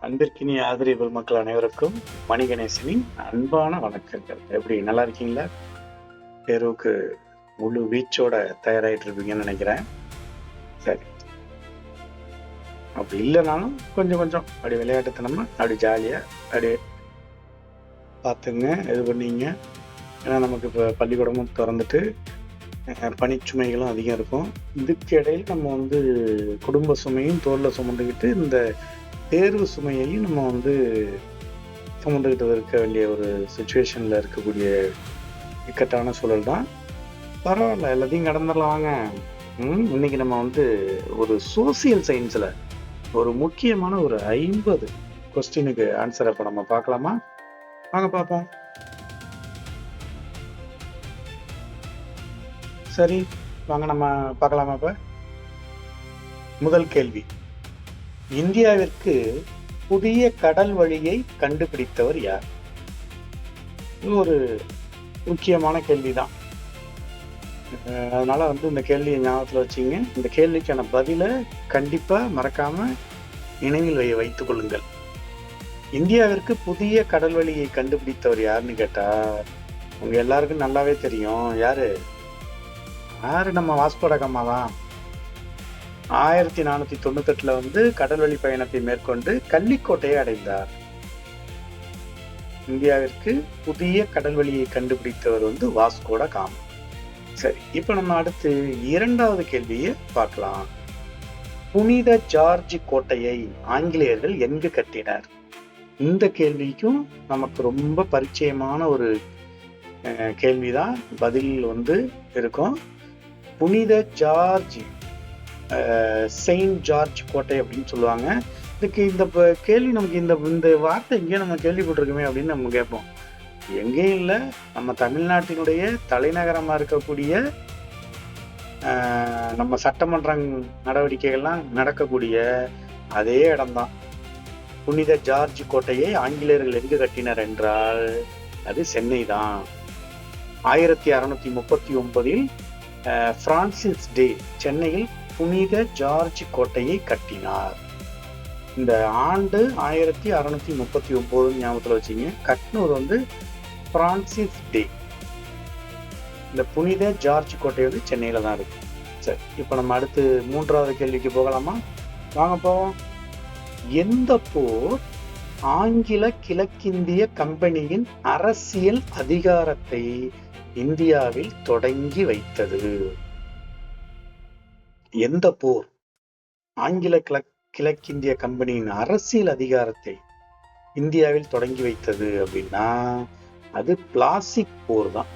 அன்பிற்கினிய ஆதரவு மக்கள் அனைவருக்கும் மணிகணேசனின் அன்பான வணக்கங்கள். எப்படி நல்லா இருக்கீங்களா? தேர்வுக்கு முழு வீச்சோட தயாராகிட்டு இருப்பீங்கன்னு நினைக்கிறேன். சரி, அப்படி இல்லைனாலும் கொஞ்சம் கொஞ்சம் அப்படி விளையாட்டுத்தனமா அப்படி ஜாலியா அப்படி பார்த்துங்க இது பண்ணீங்க. ஏன்னா நமக்கு இப்போ பள்ளிக்கூடமும் திறந்துட்டு பணிச்சுமைகளும் அதிகம் இருக்கும். இதுக்கு இடையில் நம்ம குடும்ப சுமையும் தோல்ல சுமந்துக்கிட்டு இந்த தேர்வு சுமையையும் நம்ம சுமந்துக்கிட்டு இருக்க வேண்டிய ஒரு சுச்சுவேஷன்ல இருக்கக்கூடிய இக்கட்டான சூழல் தான். பரவாயில்ல, எல்லாத்தையும் கடந்துடலாம் வாங்க. இன்னைக்கு நம்ம ஒரு சோசியல் சயின்ஸ்ல ஒரு முக்கியமான ஒரு 50 கொஸ்டினுக்கு ஆன்சரை இப்ப நம்ம பார்க்கலாமா? வாங்க பார்ப்போம். சரி, வாங்க நம்ம பார்க்கலாமா? இப்ப முதல் கேள்வி, இந்தியாவிற்கு புதிய கடல் வழியை கண்டுபிடித்தவர் யார்? இது ஒரு முக்கியமான கேள்விதான். அதனால இந்த கேள்வியை ஞாபகத்துல வச்சுங்க. இந்த கேள்விக்கான பதிலை கண்டிப்பா மறக்காம நினைவில் வைத்துக் கொள்ளுங்கள். இந்தியாவிற்கு புதிய கடல் வழியை கண்டுபிடித்தவர் யாருன்னு கேட்டா உங்க எல்லாருக்கும் நல்லாவே தெரியும். யாரு? நம்ம வாஸ்கோ ட காமா தான். 1498 கடல் வழி பயணத்தை மேற்கொண்டு கள்ளிக்கோட்டையை அடைந்தார். இந்தியாவிற்கு புதிய கடல் வழியை கண்டுபிடித்தவர் வாஸ்கோ ட காமா. சரி, இப்ப நம்ம அடுத்து இரண்டாவது கேள்வியை பார்க்கலாம். புனித ஜார்ஜ் கோட்டையை ஆங்கிலேயர்கள் எங்கு கட்டினர்? இந்த கேள்விக்கும் நமக்கு ரொம்ப பரிச்சயமான ஒரு கேள்விதான். பதில் இருக்கும். புனித ஜார்ஜ், செயின்ட் ஜார்ஜ் கோட்டை அப்படின்னு சொல்லுவாங்க. இதுக்கு இந்த கேள்வி நமக்கு இந்த வார்த்தை எங்கேயும் நம்ம கேள்விப்பட்டிருக்குமே அப்படின்னு நம்ம கேட்போம். எங்கேயும் இல்லை, நம்ம தமிழ்நாட்டினுடைய தலைநகரமா இருக்கக்கூடிய நம்ம சட்டமன்ற நடவடிக்கைகள்லாம் நடக்கக்கூடிய அதே இடம்தான். புனித ஜார்ஜ் கோட்டையை ஆங்கிலேயர்கள் எங்கு கட்டினர் என்றால் அது சென்னை தான். 1639 பிரான்சிஸ் டே சென்னையில் புனித ஜார்ஜ் கோட்டையை கட்டினார். இந்த ஆண்டு 1639 ஞாபகத்துல வச்சுங்க. கட்டினவர் பிரான்சிஸ் டே. இந்த புனித ஜார்ஜ் கோட்டை சென்னையில தான் இருக்கு. சரி, இப்ப நம்ம அடுத்து மூன்றாவது கேள்விக்கு போகலாமா? வாங்க போவோம். எந்த போர் ஆங்கில கிழக்கிந்திய கம்பெனியின் அரசியல் அதிகாரத்தை இந்தியாவில் தொடங்கி வைத்தது? எந்த போர் ஆங்கில கிழக்கிந்திய கம்பெனியின் அரசியல் அதிகாரத்தை இந்தியாவில் தொடங்கி வைத்தது அப்படின்னா அது பிளாசிக் போர் தான்.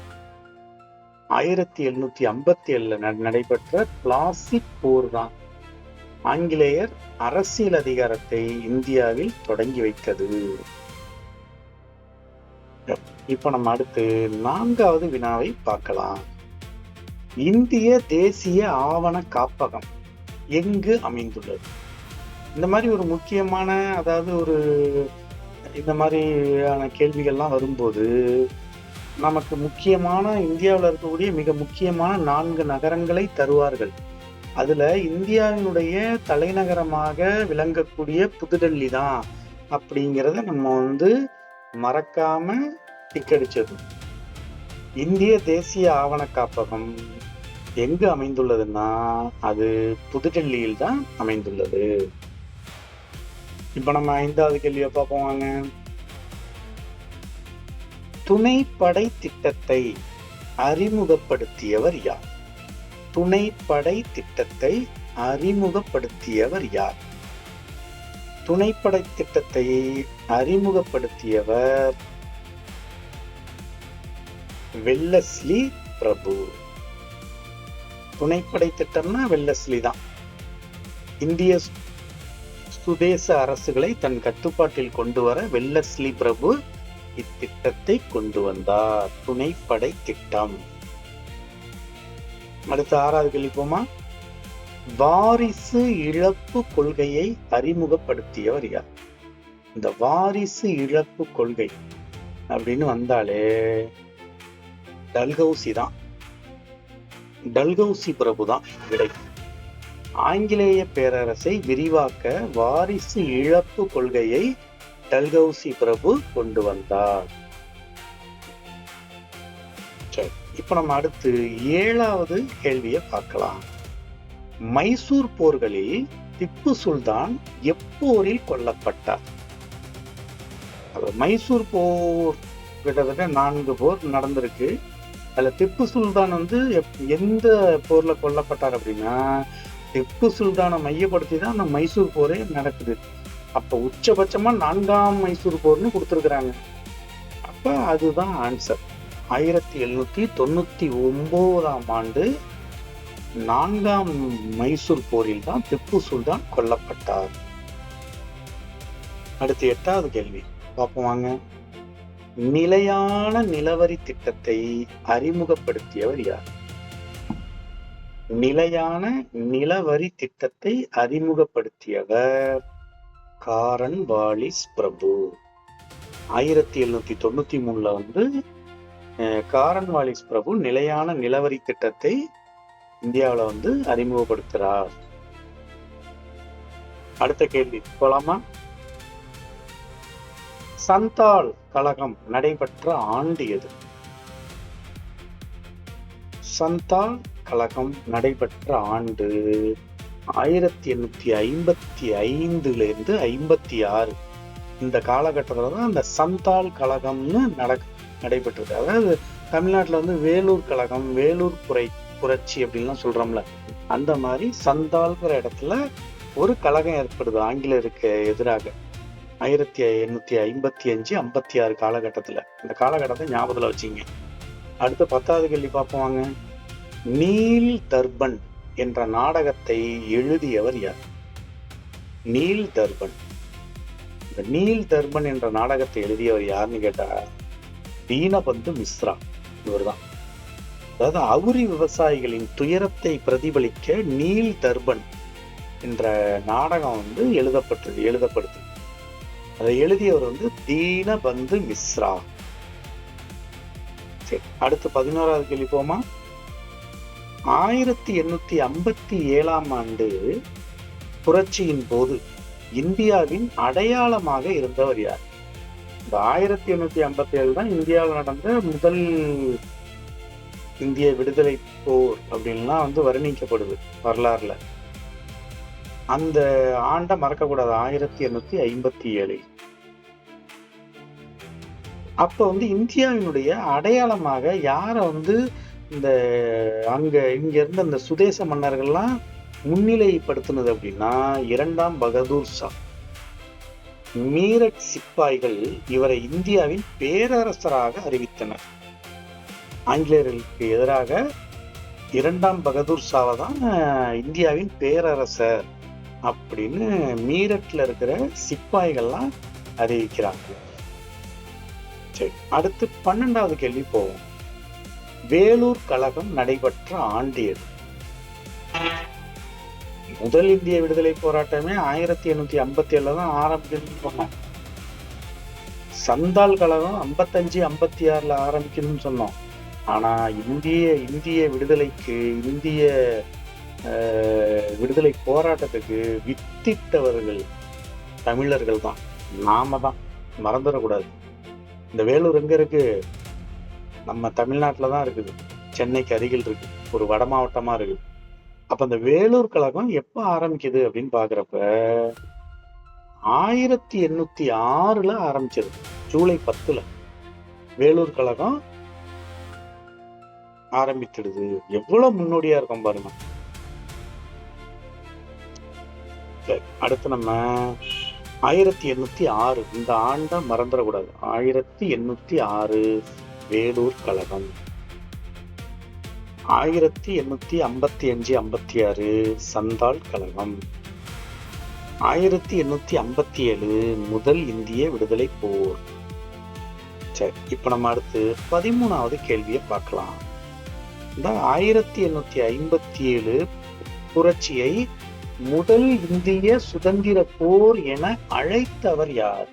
1757 நடைபெற்ற பிளாசிக் போர் தான் ஆங்கிலேயர் அரசியல் அதிகாரத்தை இந்தியாவில் தொடங்கி வைத்தது. இப்ப நம்ம அடுத்து நான்காவது வினாவை பார்க்கலாம். இந்திய தேசிய ஆவண காப்பகம் எங்கு அமைந்துள்ளது? இந்த மாதிரி ஒரு முக்கியமான, இந்த மாதிரியான கேள்விகள்லாம் வரும்போது நமக்கு முக்கியமான இந்தியாவில் இருக்கக்கூடிய மிக முக்கியமான 4 நகரங்களை தருவார்கள். அதுல இந்தியாவினுடைய தலைநகரமாக விளங்கக்கூடிய புதுடெல்லி தான் அப்படிங்கிறத நம்ம மறக்காம டிக்கடிச்சது. இந்திய தேசிய ஆவண காப்பகம் எங்கு அமைந்துள்ளதுன்னா அது புதுடெல்லியில் தான் அமைந்துள்ளது. இப்ப நம்ம ஐந்தாவது கேள்வியை பார்ப்போம் வாங்க. துணைப்படை திட்டத்தை அறிமுகப்படுத்தியவர் யார்? துணைப்படை திட்டத்தை அறிமுகப்படுத்தியவர் யார்? துணைப்படை திட்டத்தை அறிமுகப்படுத்தியவர் வெல்லஸ்லி பிரபு. துணைப்படை திட்டம்னா வெல்லஸ்லி தான். இந்திய சுதேச அரசுகளை தன் கட்டுப்பாட்டில் கொண்டு வர வெல்லஸ்லி பிரபு இத்திட்டத்தை கொண்டு வந்தார். துணைப்படை திட்டம். அடுத்த ஆறாவது கேள்வி போமா. வாரிசு இழப்பு கொள்கையை அறிமுகப்படுத்தியவர் யார்? இந்த வாரிசு இழப்பு கொள்கை அப்படின்னு வந்தாலே டல்ஹௌசி தான். டல்ஹௌசி பிரபு தான் விடை. ஆங்கிலேய பேரரசை விரிவாக்க வாரிசு இழப்பு கொள்கையை டல்ஹௌசி பிரபு கொண்டு வந்தார். சரி, இப்ப நம்ம அடுத்து 7வது கேள்வியை பார்க்கலாம். மைசூர் போர்களில் திப்பு சுல்தான் எப்போரில் கொல்லப்பட்டார்? மைசூர் போர் கிட்டத்தட்ட 4 போர் நடந்திருக்கு. அதுல திப்பு சுல்தான் எந்த போர்ல கொல்லப்பட்டார் அப்படின்னா, திப்பு சுல்தானை மையப்படுத்தி தான் அந்த மைசூர் போரே நடக்குது. அப்ப உச்சபட்சமா 4ஆம் மைசூர் போர்னு கொடுத்திருக்கிறாங்க. அப்ப அதுதான் ஆன்சர். 1799ஆம் ஆண்டு 4ஆம் மைசூர் போரில் தான் திப்பு சுல்தான் கொல்லப்பட்டார். அடுத்து 8வது கேள்வி பார்ப்போம் வாங்க. நிலையான நிலவரி திட்டத்தை அறிமுகப்படுத்தியவர் யார்? நிலையான நிலவரி திட்டத்தை அறிமுகப்படுத்தியவர் காரன்வாலிஸ் பிரபு. 1793 காரன்வாலிஸ் பிரபு நிலையான நிலவரி திட்டத்தை இந்தியாவில அறிமுகப்படுத்துறார். அடுத்த கேள்வி போலாமா? சந்தால் கழகம் நடைபெற்ற ஆண்டு எது? சந்தால் கழகம் நடைபெற்ற ஆண்டு 1855 இருந்து 56. இந்த காலகட்டத்துல தான் அந்த சந்தால் கழகம்னு நடைபெற்றது. அதாவது தமிழ்நாட்டுல வேலூர் கழகம், வேலூர் புரட்சி அப்படின்லாம் சொல்றோம்ல, அந்த மாதிரி சந்தால்ங்கிற இடத்துல ஒரு கழகம் ஏற்படுது ஆங்கிலேயருக்கு எதிராக 1855, 56 காலகட்டத்துல. இந்த காலகட்டத்தை ஞாபகத்துல வச்சுங்க. அடுத்த 10வது கேள்வி பார்ப்போம் வாங்க. நீல் தர்பன் என்ற நாடகத்தை எழுதியவர் யார்? நீல் தர்பன். இந்த நீல் தர்பன் என்ற நாடகத்தை எழுதியவர் யாருன்னு கேட்டா தீனபந்து மிஸ்ரா. இவர்தான். அதாவது அவுரி விவசாயிகளின் துயரத்தை பிரதிபலிக்க நீல் தர்பன் என்ற நாடகம் எழுதப்படுது. அதை எழுதியவர் தீனபந்து மிஸ்ரா. சரி, அடுத்து 11வது கேள்வி போமா. 1857ஆம் ஆண்டு புரட்சியின் போது இந்தியாவின் அடையாளமாக இருந்தவர் யார்? இந்த 1857 தான் இந்தியாவில் நடந்த முதல் இந்திய விடுதலை போர் அப்படின்லாம் வர்ணிக்கப்படுது வரலாறுல. அந்த ஆண்டை மறக்க கூடாது, 1857. அப்ப இந்தியாவினுடைய அடையாளமாக யார இங்க இருந்த அந்த சுதேச மன்னர்கள்லாம் முன்னிலைப்படுத்தினது அப்படின்னா 2ஆம் பகதூர் ஷா. மீரட் சிப்பாய்கள் இவரை இந்தியாவின் பேரரசராக அறிவித்தனர். ஆங்கிலேயர்களுக்கு எதிராக 2ஆம் பகதூர் ஷாவை தான் இந்தியாவின் பேரரசர் அப்படின்னு மீரட்ல இருக்கிற சிப்பாய்கள்லாம் அறிவிக்கிறாங்க. சரி, அடுத்து 12வது கேள்வி போவோம். வேலூர் கழகம் நடைபெற்ற ஆண்டு எது? முதல் இந்திய விடுதலை போராட்டமே 1857 தான் ஆரம்பிக்கணும்னு. சந்தால் கழகம் 55, 56 ஆரம்பிக்கணும்னு சொன்னோம். ஆனா இந்திய விடுதலைக்கு, இந்திய விடுதலை போராட்டத்துக்கு வித்திட்டவர்கள் தமிழர்கள் தான், நாம தான், மறந்துடக்கூடாது. இந்த வேலூர் எங்க இருக்கு? நம்ம தமிழ்நாட்டுலதான் இருக்குது. சென்னைக்கு அருகில் இருக்கு, ஒரு வட மாவட்டமா இருக்கு. அப்ப இந்த வேலூர் கழகம் எப்ப ஆரம்பிக்குது அப்படின்னு பாக்குறப்ப 1806 ஆரம்பிச்சது. ஜூலை 10 வேலூர் கழகம் ஆரம்பிச்சிடுது. எவ்வளவு முன்னோடியா இருக்கும் பாருங்க. அடுத்து நம்ம 1806, இந்த ஆண்டை மறந்துடக்கூடாது. 1806 வேலூர் கழகம். 1855, 56 சந்தால் கழகம். 1857 முதல் இந்திய விடுதலை போர். சரி, இப்ப நம்ம அடுத்து 13வது கேள்வியை பார்க்கலாம். இந்த 1857 புரட்சியை முதல் இந்திய சுதந்திர போர் என அழைத்தவர் யார்?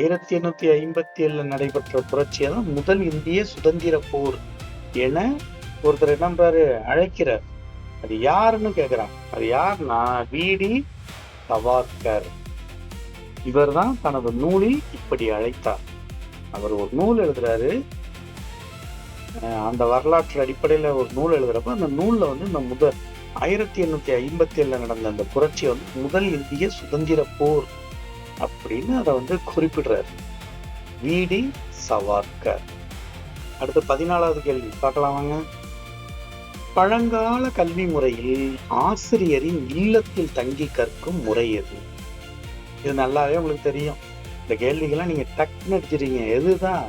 1857 நடைபெற்ற புரட்சியை தான் முதல் இந்திய சுதந்திர போர் என ஒருத்தர் என்ன பண்றாரு, அழைக்கிறார். அது யாருன்னு கேக்குறாங்க. அது யாருன்னா வி.டி. சவார்கர். இவர் தான் தனது நூலில் இப்படி அழைத்தார். அவர் ஒரு நூல் எழுதுறாரு. அந்த வரலாற்று அடிப்படையில ஒரு நூல் எழுதுறப்ப அந்த நூல்ல வந்து இந்த 1857 நடந்த அந்த புரட்சி வந்து முதல் இந்திய சுதந்திர போர் அப்படின்னு அதை வந்து குறிப்பிடுறாரு வி.டி. சவார்கர். அடுத்து 14வது கேள்வி பார்க்கலாமாங்க. பழங்கால கல்வி முறையில் ஆசிரியரின் இல்லத்தில் தங்கி கற்கும் முறை எது? இது நல்லாவே உங்களுக்கு தெரியும். இந்த கேள்விகள்லாம் நீங்க டக்குன்னு அடிச்சிருக்கீங்க. எதுதான்?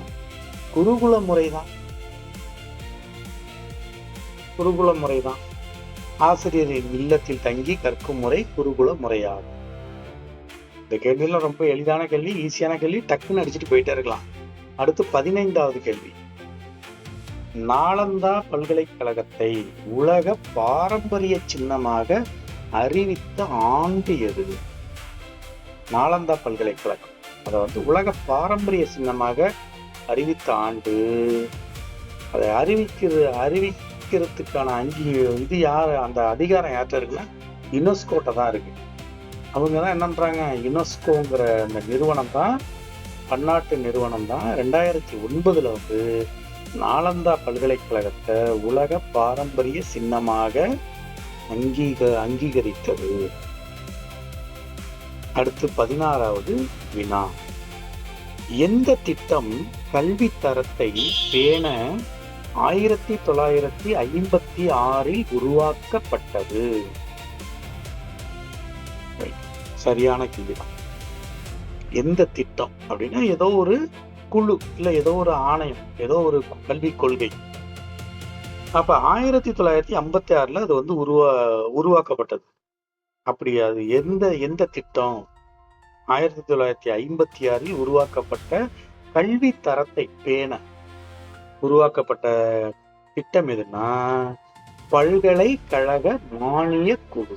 குருகுல முறைதான். குருகுல முறைதான். ஆசிரியரின் இல்லத்தில் தங்கி கற்கும் முறை குருகுல முறையாகும். இந்த கேள்வியெல்லாம் ரொம்ப எளிதான கேள்வி, ஈஸியான கேள்வி, டக்குன்னு அடிச்சுட்டு போயிட்டே இருக்கலாம். அடுத்து 15வது கேள்வி. நாலந்தா பல்கலைக்கழகத்தை உலக பாரம்பரிய சின்னமாக அறிவித்த ஆண்டு எது? நாலந்தா பல்கலைக்கழகம் அதை வந்து உலக பாரம்பரிய சின்னமாக அறிவித்த ஆண்டு. அதை அறிவிக்கிறதுக்கான இது யாரு? அந்த அதிகாரம் யார்கிட்ட இருக்குன்னா யுனெஸ்கோட்ட தான் இருக்கு. அவங்க தான் என்னன்றாங்க, யுனெஸ்கோங்கிற அந்த நிறுவனம் தான், பன்னாட்டு நிறுவனம் தான் 2009 வந்து நாலந்தா பல்கலைக்கழகத்தை உலக பாரம்பரிய சின்னமாக அங்கீகரித்தது. அடுத்து 16வது வினா. எந்த திட்டம் கல்வி தரத்தை பேண 1956 உருவாக்கப்பட்டது? சரியான கேள்விதான். எந்த திட்டம் அப்படின்னா ஏதோ ஒரு குழு, இல்ல ஏதோ ஒரு ஆணையம், ஏதோ ஒரு கல்விக் கொள்கை. அப்ப 1956 அது வந்து உருவாக்கப்பட்டது. அப்படி அது எந்த திட்டம்? 1956 உருவாக்கப்பட்ட கல்வி தரத்தை பேண உருவாக்கப்பட்ட திட்டம் எதுனா பல்கலைக்கழக மானிய குழு.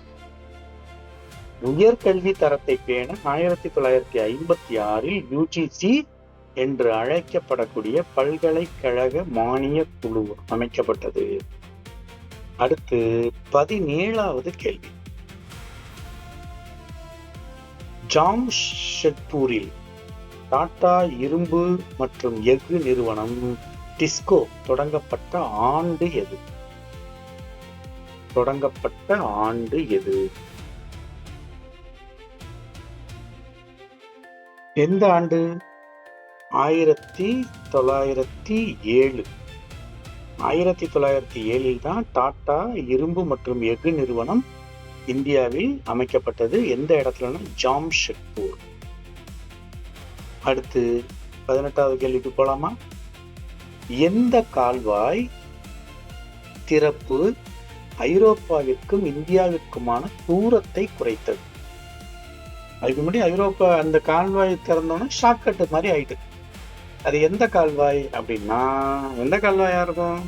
உயர்கல்வி தரத்தை பேண 1956 யுஜிசி என்று அழைக்கப்படக்கூடிய பல்கலைக்கழக மானிய குழு அமைக்கப்பட்டது. அடுத்து 17வது கேள்வி. ஜாம்ஷெட்பூரில் டாடா இரும்பு மற்றும் எஃகு நிறுவனம் டிஸ்கோ தொடங்கப்பட்ட ஆண்டு எது? தொடங்கப்பட்ட ஆண்டு எது? எந்த ஆண்டு? 1907. 1907 தான் டாடா இரும்பு மற்றும் எஃகு நிறுவனம் இந்தியாவில் அமைக்கப்பட்டது. எந்த இடத்துலன்னா ஜாம்ஷெட்பூர். அடுத்து 18வது கேள்விக்கு போலாமா. எந்த கால்வாய் திறப்பு ஐரோப்பாவிற்கும் இந்தியாவிற்குமான தூரத்தை குறைத்தது? அதுக்கு முன்னாடி ஐரோப்பா அந்த கால்வாய் திறந்தோன்னா ஷார்ட்கட் மாதிரி ஆயிட்டு. அது எந்த கால்வாய் அப்படின்னா, எந்த கால்வாயா இருக்கும்?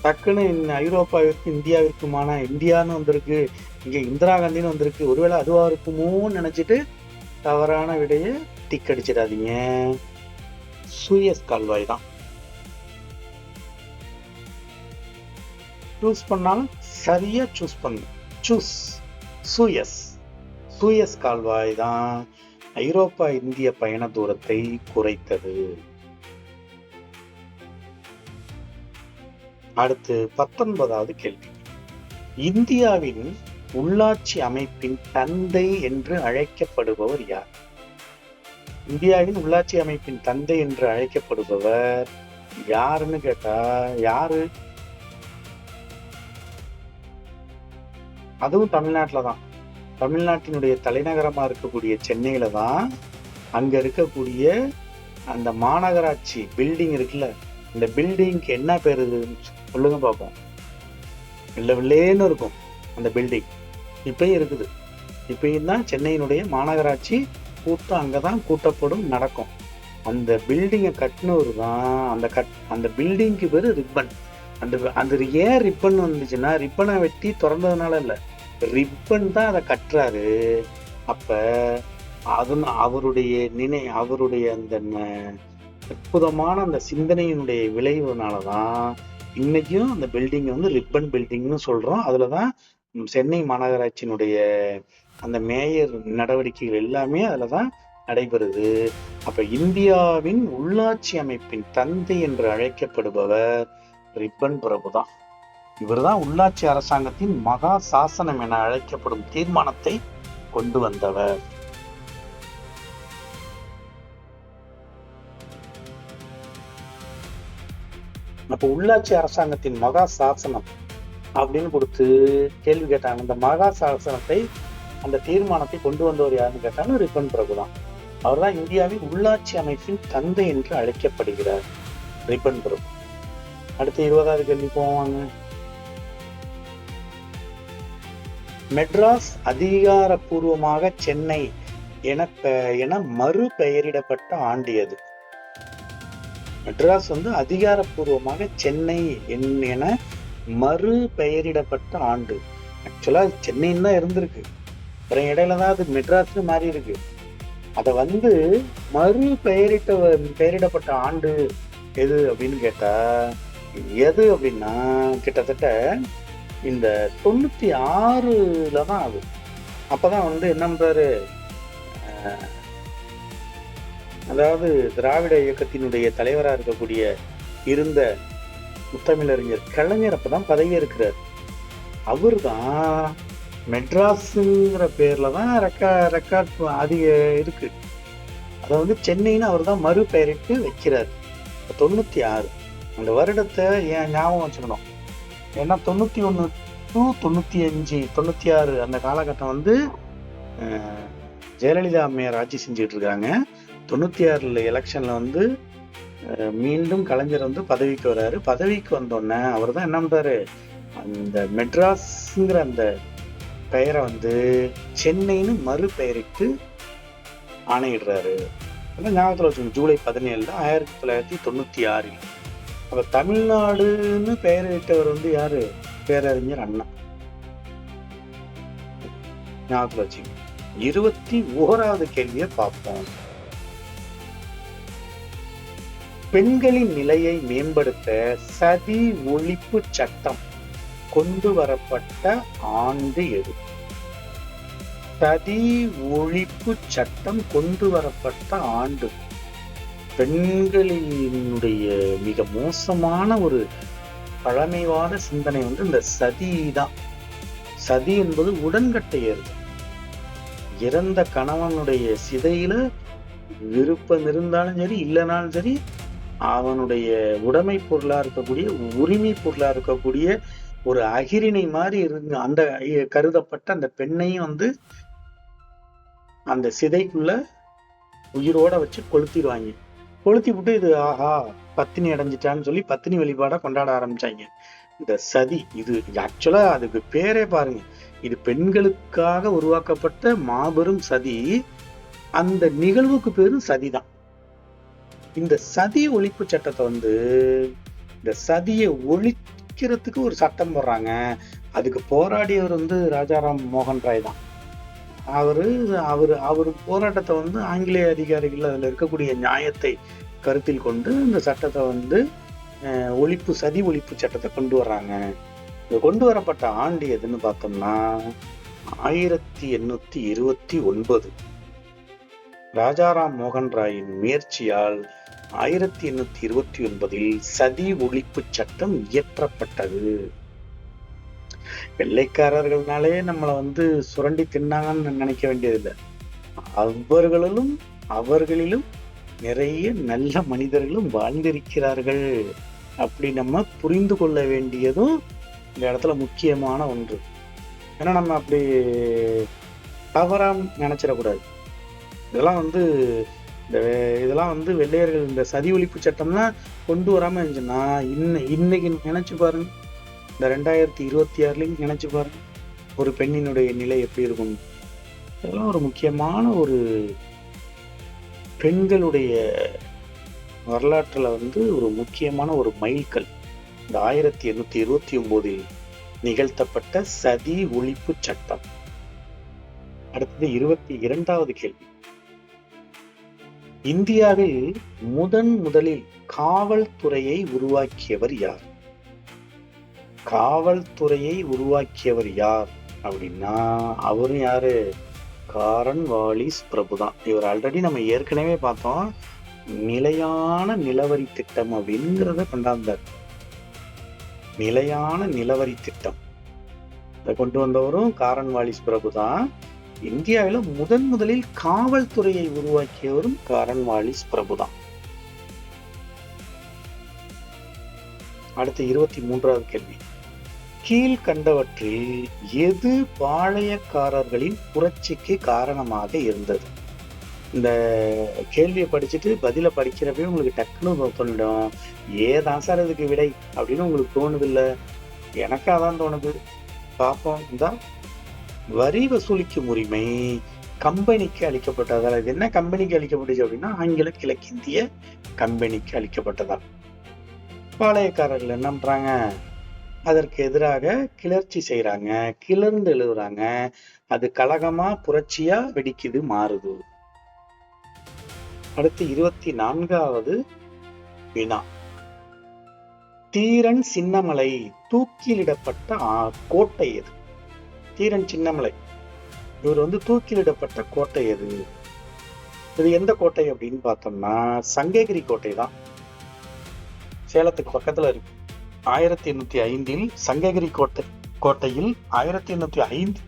டக்குன்னு ஐரோப்பாவிற்கும் இந்தியாவிற்குமான, இந்தியான்னு வந்திருக்கு, இங்க இந்திரா காந்தின்னு வந்திருக்கு, ஒருவேளை அதுவா இருக்குமோன்னு நினைச்சிட்டு தவறான விடைய டிக் அடிச்சிடாதீங்க. சூயஸ் கால்வாய் தான். சூஸ் பண்ணாலும் சரியா சூஸ் பண்ணு. சூயஸ் கால்வாய் தான் ஐரோப்பா இந்திய பயண தூரத்தை குறைத்தது. அடுத்து 19வது கேள்வி. இந்தியாவின் உள்ளாட்சி அமைப்பின் தந்தை என்று அழைக்கப்படுபவர் யார்? இந்தியாவின் உள்ளாட்சி அமைப்பின் தந்தை என்று அழைக்கப்படுபவர் யாருன்னு கேட்டா யாரு? அதுவும் தமிழ்நாட்டில தான். தமிழ்நாட்டினுடைய தலைநகரமா இருக்கக்கூடிய சென்னையில தான் அங்க இருக்கக்கூடிய அந்த மாநகராட்சி பில்டிங் இருக்குல்ல, இந்த பில்டிங்க்கு என்ன பேரு சொல்லுங்க பார்ப்போம். வெள்ளேன்னு இருக்கும் அந்த பில்டிங். இப்பயும் இருக்குது. இப்பயும் தான் சென்னையினுடைய மாநகராட்சி கூட்டம் அங்கதான் கூட்டப்படும், நடக்கும். அந்த பில்டிங்கை கட்டினவர் தான் அந்த பில்டிங்க்கு பேரு ரிப்பன். அந்த ஏன் ரிப்பன் வந்துச்சுன்னா, ரிப்பனை வெட்டி திறந்ததுனால இல்ல, ரிப்பன் தான் அதை கட்டுறாரு. அப்ப அவருடைய அந்த அற்புதமான அந்த சிந்தனையினுடைய விளைவுனாலதான் இன்னைக்கும் அந்த பில்டிங் வந்து ரிப்பன் பில்டிங்னு சொல்றோம். அதுலதான் சென்னை மாநகராட்சியினுடைய அந்த மேயர் நடவடிக்கைகள் எல்லாமே அதுலதான் நடைபெறுது. அப்ப இந்தியாவின் உள்ளாட்சி அமைப்பின் தந்தை என்று அழைக்கப்படுபவர் ரிப்பன் பிரபு தான். இவர்தான் உள்ளாட்சி அரசாங்கத்தின் மகா சாசனம் என அழைக்கப்படும் தீர்மானத்தை கொண்டு வந்தவர். அப்ப உள்ளாட்சி அரசாங்கத்தின் மகா சாசனம் அப்படின்னு கொடுத்து கேள்வி கேட்டாங்க. இந்த மகா சாசனத்தை, அந்த தீர்மானத்தை கொண்டு வந்தவர் யாருன்னு கேட்டாலும் ரிப்பன் பிரபு தான். அவர் தான் இந்தியாவின் உள்ளாட்சி அமைப்பின் தந்தை என்று அழைக்கப்படுகிறார், ரிப்பன் பிரபு. அடுத்து 20வது கேள்வி போவாங்க. மெட்ராஸ் அதிகாரப்பூர்வமாக சென்னை என மறு பெயரிடப்பட்ட ஆண்டு எது? மெட்ராஸ் வந்து அதிகாரப்பூர்வமாக சென்னை என மறு பெயரிடப்பட்ட ஆண்டு. ஆக்சுவலா சென்னைன்னு தான் இருந்திருக்கு, அப்புறம் இடையில தான் அது மெட்ராஸ்னு மாறி இருக்கு. அத வந்து மறு பெயரிடப்பட்ட ஆண்டு எது அப்படின்னு கேட்டா எது அப்படின்னா கிட்டத்தட்ட இந்த 96ல தான் ஆகுது. அப்பதான் வந்து என்ன பண்றாரு, அதாவது திராவிட இயக்கத்தினுடைய தலைவராக இருக்கக்கூடிய இருந்த முத்தமிழறிஞர் கலைஞர் அப்பதான் பதவி இருக்கிறார். அவர் தான் மெட்ராஸுங்கிற பேர்ல தான் ரெக்கார்ட் அதிக இருக்கு. அதை வந்து சென்னைன்னு அவர் தான் மறு பெயரிட்டு வைக்கிறார். 96 அந்த வருடத்தை ஏன் ஞாபகம் வச்சுக்கணும். ஏன்னா 91 to 95 96 அந்த காலகட்டம் வந்து ஜெயலலிதா அம்மையார் ஆட்சி செஞ்சுட்டு இருக்காங்க. 96 எலெக்ஷன்ல வந்து மீண்டும் கலைஞர் வந்து பதவிக்கு வர்றாரு. பதவிக்கு வந்தோடனே அவர் தான் என்ன பண்றாரு, அந்த மெட்ராஸ்ங்கிற அந்த பெயரை வந்து சென்னைன்னு மறு பெயரிட்டு ஆணையிடுறாரு. ஞாபகத்தில் வச்சுக்கணும். ஜூலை 17 1996. அப்ப தமிழ்நாடுன்னு பெயரிட்டவர் வந்து யாரு, பேரறிஞர் அண்ணா. ஞாபகத்தில் வச்சுக்கணும். 21வது கேள்வியை பார்ப்போம். பெண்களின் நிலையை மேம்படுத்த சதி ஒழிப்பு சட்டம் கொண்டு வரப்பட்ட ஆண்டு எது? சதி ஒழிப்பு சட்டம் கொண்டு வரப்பட்ட ஆண்டு. பெண்களினுடைய மிக மோசமான ஒரு பழமைவாத சிந்தனை வந்து இந்த சதி தான். சதி என்பது உடன்கட்டை ஏறுது. இறந்த கணவனுடைய சிதையில விருப்பம் இருந்தாலும் சரி இல்லைனாலும் சரி, அவனுடைய உடைமை பொருளா இருக்கக்கூடிய, உரிமை பொருளா இருக்கக்கூடிய ஒரு அகிரிணை மாதிரி இருந்து அந்த கருதப்பட்ட அந்த பெண்ணையும் வந்து அந்த சிதைக்குள்ள உயிரோட வச்சு கொளுத்திடுவாங்க. கொளுத்தி விட்டு இது ஆஹா பத்தினி அடைஞ்சிட்டான்னு சொல்லி பத்தினி வழிபாட கொண்டாட ஆரம்பிச்சாங்க. இந்த சதி இது ஆக்சுவலா அதுக்கு பேரே பாருங்க, இது பெண்களுக்காக உருவாக்கப்பட்ட மாபெரும் சதி. அந்த நிகழ்வுக்கு பேரும் சதிதான். இந்த சதி ஒழிப்பு சட்டத்தை வந்து இந்த சதியை ஒழிக்கிறதுக்கு ஒரு சட்டம் போடுறாங்க. அதுக்கு போராடியவர் வந்து ராஜாராம் மோகன் ராய் தான். அவரு போராட்டத்தை வந்து ஆங்கிலேய அதிகாரிகள் அதுல இருக்கக்கூடிய நியாயத்தை கருத்தில் கொண்டு இந்த சட்டத்தை வந்து சதி ஒழிப்பு சட்டத்தை கொண்டு வர்றாங்க. இது கொண்டு வரப்பட்ட ஆண்டு எதுன்னு பார்த்தோம்னா 1829. ராஜாராம் மோகன் ராயின் முயற்சியால் 1829 சதி ஒழிப்பு சட்டம் இயற்றப்பட்டது. வெள்ளைக்காரர்கள்னாலே நம்மளை வந்து சுரண்டி தின்னாங்கன்னு நினைக்க வேண்டியதில்லை. அவர்களிலும் நிறைய நல்ல மனிதர்களும் வாழ்ந்திருக்கிறார்கள். அப்படி நம்ம புரிந்து கொள்ள வேண்டியதும் இந்த இடத்துல முக்கியமான ஒன்று. ஏன்னா நம்ம அப்படி தவறாம நினைச்சிடக்கூடாது. இதெல்லாம் வந்து வெள்ளையர்கள் இந்த சதி ஒழிப்பு சட்டம்லாம் கொண்டு வராம இருந்துச்சுன்னா இன்னைக்கு நினைச்சு பாருங்க, இந்த 2026 நினைச்சு பாருங்க ஒரு பெண்ணினுடைய நிலை எப்படி இருக்கும். இதெல்லாம் ஒரு முக்கியமான ஒரு பெண்களுடைய வரலாற்றுல வந்து ஒரு முக்கியமான ஒரு மைல்கல். இந்த 1829 நிகழ்த்தப்பட்ட சதி ஒழிப்பு சட்டம். அடுத்தது 22வது கேள்வி. இந்தியாவில் முதலில் காவல்துறையை உருவாக்கியவர் யார்? காவல்துறையை உருவாக்கியவர் யார் அப்படின்னா அவரும் யாரு? காரன் வாலிஸ் பிரபு தான். இவர் ஆல்ரெடி நம்ம ஏற்கனவே பார்த்தோம். நிலையான நிலவரி திட்டம் அப்படிங்கிறத கொண்டாந்தார். நிலையான நிலவரி திட்டம் இதை கொண்டு வந்தவரும் காரன் வாலிஸ் பிரபு தான். இந்தியாவில முதலில் காவல்துறையை உருவாக்கியவரும் காரன் வாலிஸ் பிரபு தான். அடுத்து 23வது கேள்வி. கீழ்கண்டவற்றில் எது பாளையக்காரர்களின் புரட்சிக்கு காரணமாக இருந்தது? இந்த கேள்வியை படிச்சுட்டு பதில படிக்கிறப்பே உங்களுக்கு டக்குன்னு தோணிடும், ஏதான் சார் இதுக்கு விடை அப்படின்னு உங்களுக்கு தோணுது இல்ல? எனக்கு அதான் தோணுது. பார்ப்போம். இந்த வரி வசூலிக்கும் உரிமை கம்பெனிக்கு அளிக்கப்பட்டதால். இது என்ன கம்பெனிக்கு அளிக்கப்பட்டுச்சு அப்படின்னா ஆங்கில கிழக்கிந்திய கம்பெனிக்கு அளிக்கப்பட்டதால் பாளையக்காரர்கள் என்ன பண்றாங்க? அதற்கு எதிராக கிளர்ச்சி செய்யறாங்க, கிளர்ந்து எழுதுறாங்க. அது கலகமா புரட்சியா வெடிக்குது, மாறுது. அடுத்து 24வது வினா. தீரன் சின்னமலை தூக்கிலிடப்பட்ட கோட்டை எது? தீரன் சின்னமலை இவர் தூக்கிலிடப்பட்ட கோட்டை எது? இது எந்த கோட்டை அப்படின்னு பார்த்தோம்னா சங்ககிரி கோட்டை தான். சேலத்துக்கு பக்கத்துல இருக்கு. 1805 சங்ககிரி கோட்டையில் 1805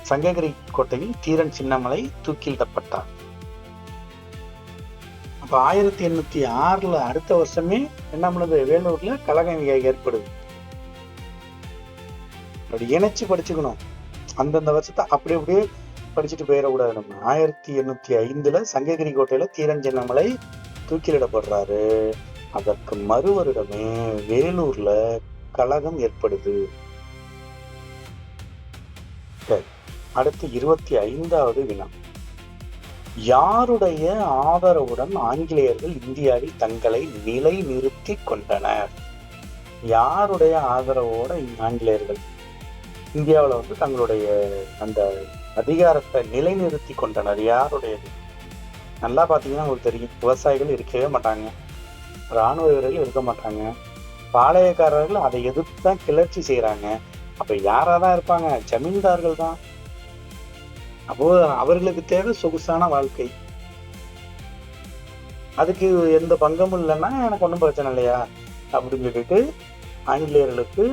சங்ககிரி கோட்டையில் தீரன் சின்னமலை தூக்கிலிடப்பட்டார். அப்ப 1806 அடுத்த வருஷமே என்ன பண்ணுது? வேலூர்ல கலகம் ஏற்படுது. அப்படி இணைச்சு படிச்சுக்கணும். அந்தந்த வருஷத்தை அப்படியே படிச்சுட்டு போயிடக்கூடாது. நம்ம 1805 சங்ககிரி கோட்டையில தீரன் சின்னமலை தூக்கிலிடப்படுறாரு. அதற்கு மறு வருடமே வேலூர்ல கலகம் ஏற்படுது. அடுத்து 25வது வினா. யாருடைய ஆதரவுடன் ஆங்கிலேயர்கள் இந்தியாவில் தங்களை நிலை நிறுத்தி கொண்டனர்? யாருடைய ஆதரவோட ஆங்கிலேயர்கள் இந்தியாவில் தங்களுடைய அந்த அதிகாரத்தை நிலைநிறுத்தி கொண்டனர்? யாருடையது? நல்லா பாத்தீங்கன்னா உங்களுக்கு தெரியும். விவசாயிகள் இருக்கவே மாட்டாங்க, இராணுவ வீரர்கள் இருக்க மாட்டாங்க, பாளையக்காரர்கள் அதை எதிர்த்து தான் கிளர்ச்சி செய்யறாங்க. அப்ப யாராதான் இருப்பாங்க? ஜமீன்தார்கள் தான். அப்போ அவர்களுக்கு தேவை சொகுசான வாழ்க்கை. அதுக்கு எந்த பங்கமும் இல்லைன்னா எனக்கு ஒன்றும் பிரச்சனை இல்லையா அப்படின்னு சொல்லிட்டு ஆங்கிலேயர்களுக்கு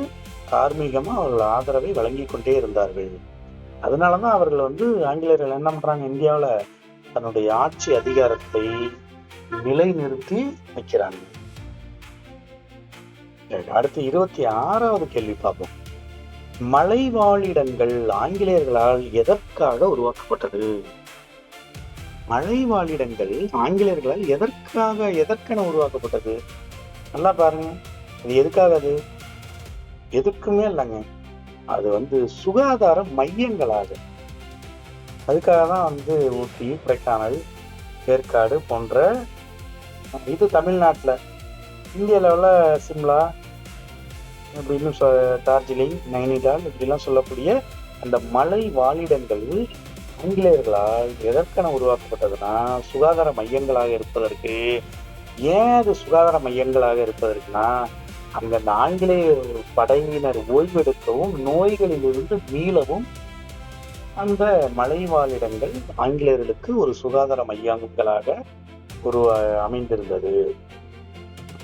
தார்மீகமா அவர்கள் ஆதரவை வழங்கி கொண்டே இருந்தார்கள். அதனாலதான் அவர்கள் ஆங்கிலேயர்கள் என்ன பண்றாங்க? இந்தியாவில தன்னுடைய ஆட்சி அதிகாரத்தை நிலைநிறுத்தி வைக்கிறாங்க. அடுத்து 26வது கேள்வி பார்ப்போம். மலைவாழிடங்கள் ஆங்கிலேயர்களால் எதற்காக உருவாக்கப்பட்டது? மலைவாழிடங்கள் ஆங்கிலேயர்களால் எதற்கென உருவாக்கப்பட்டது? நல்லா பாருங்க. அது எதுக்காக? அது எதுக்குமே இல்லைங்க. அது சுகாதார மையங்களாக. அதுக்காக தான் ஊட்டி, கொடைக்கானல், ஏற்காடு போன்ற இது தமிழ்நாட்டுல. இந்திய லெவல்ல சிம்லா அப்படின்னு டார்ஜிலிங், நைனிடால் இப்படிலாம் சொல்லக்கூடிய அந்த மலை வாழிடங்கள் ஆங்கிலேயர்களால் எதற்கென உருவாக்கப்பட்டதுன்னா சுகாதார மையங்களாக இருப்பதற்கு. ஏன் அது சுகாதார மையங்களாக இருப்பதற்குனா அங்க அந்த ஆங்கிலேய படையினர் ஓய்வெடுக்கவும் நோய்களிலிருந்து மீளவும் அந்த மலை வாழிடங்கள் ஆங்கிலேயர்களுக்கு ஒரு சுகாதார மையங்களாக அமைந்திருந்தது.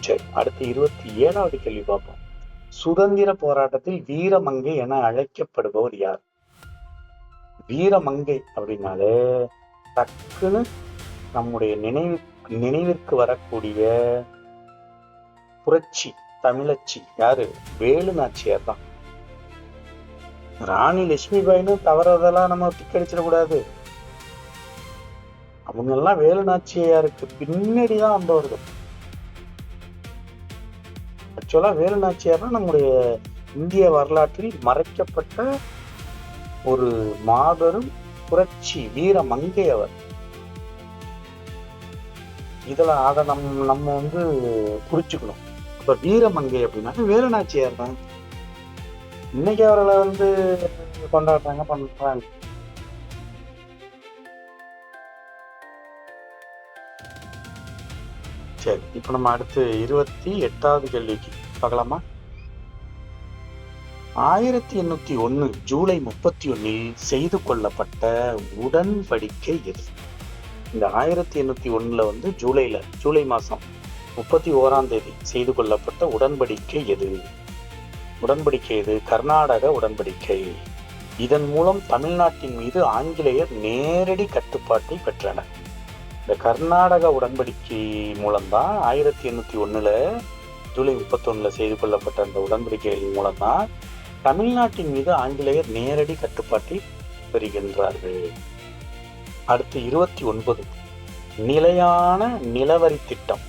சரி, அடுத்து 27வது கேள்வி பார்ப்போம். சுதந்திர போராட்டத்தில் வீரமங்கை என அழைக்கப்படுபவர் யார்? வீரமங்கை அப்படின்னாலே டக்குன்னு நம்முடைய நினைவிற்கு வரக்கூடிய புரட்சி தமிழச்சி யாரு? வேலு நாச்சியார் தான். ராணி லட்சுமிபாயின்னு தவறதெல்லாம் நம்ம திக்கடிச்சிடக்கூடாது. அவங்க எல்லாம் வேலு நாச்சியாருக்கு பின்னாடிதான் வந்தவர்கள். ஆக்சுவலா வேலு நாச்சியார்னா நம்முடைய இந்திய வரலாற்றில் மறைக்கப்பட்ட ஒரு மாபெரும் புரட்சி வீர மங்கை அவர். இதுல அதை நம்ம புரிச்சுக்கணும். இப்ப வீரமங்கை அப்படின்னா வேலு நாச்சியார் தான். இன்னைக்கு அவர்களை கொண்டாடுறாங்க, பண்றாங்க. சரி, இப்ப நம்ம அடுத்து 28வது கேள்விக்கு பார்க்கலாமா? 1801 ஜூலை 31 செய்து கொள்ளப்பட்ட உடன்படிக்கை எது? இந்த 1801 ஜூலை மாசம் 31 செய்து கொள்ளப்பட்ட உடன்படிக்கை எது? கர்நாடக உடன்படிக்கை. இதன் மூலம் தமிழ்நாட்டின் மீது ஆங்கிலேயர் நேரடி கட்டுப்பாட்டை பெற்றனர். இந்த கர்நாடக உடன்படிக்கை மூலம்தான் 1801 ஜூலை 31 செய்து கொள்ளப்பட்ட அந்த உடன்படிக்கைகளின் மூலம்தான் தமிழ்நாட்டின் மீது ஆங்கிலேயர் நேரடி கட்டுப்பாட்டை பெறுகின்றார்கள். அடுத்து 29 நிலையான நிலவரி திட்டம்.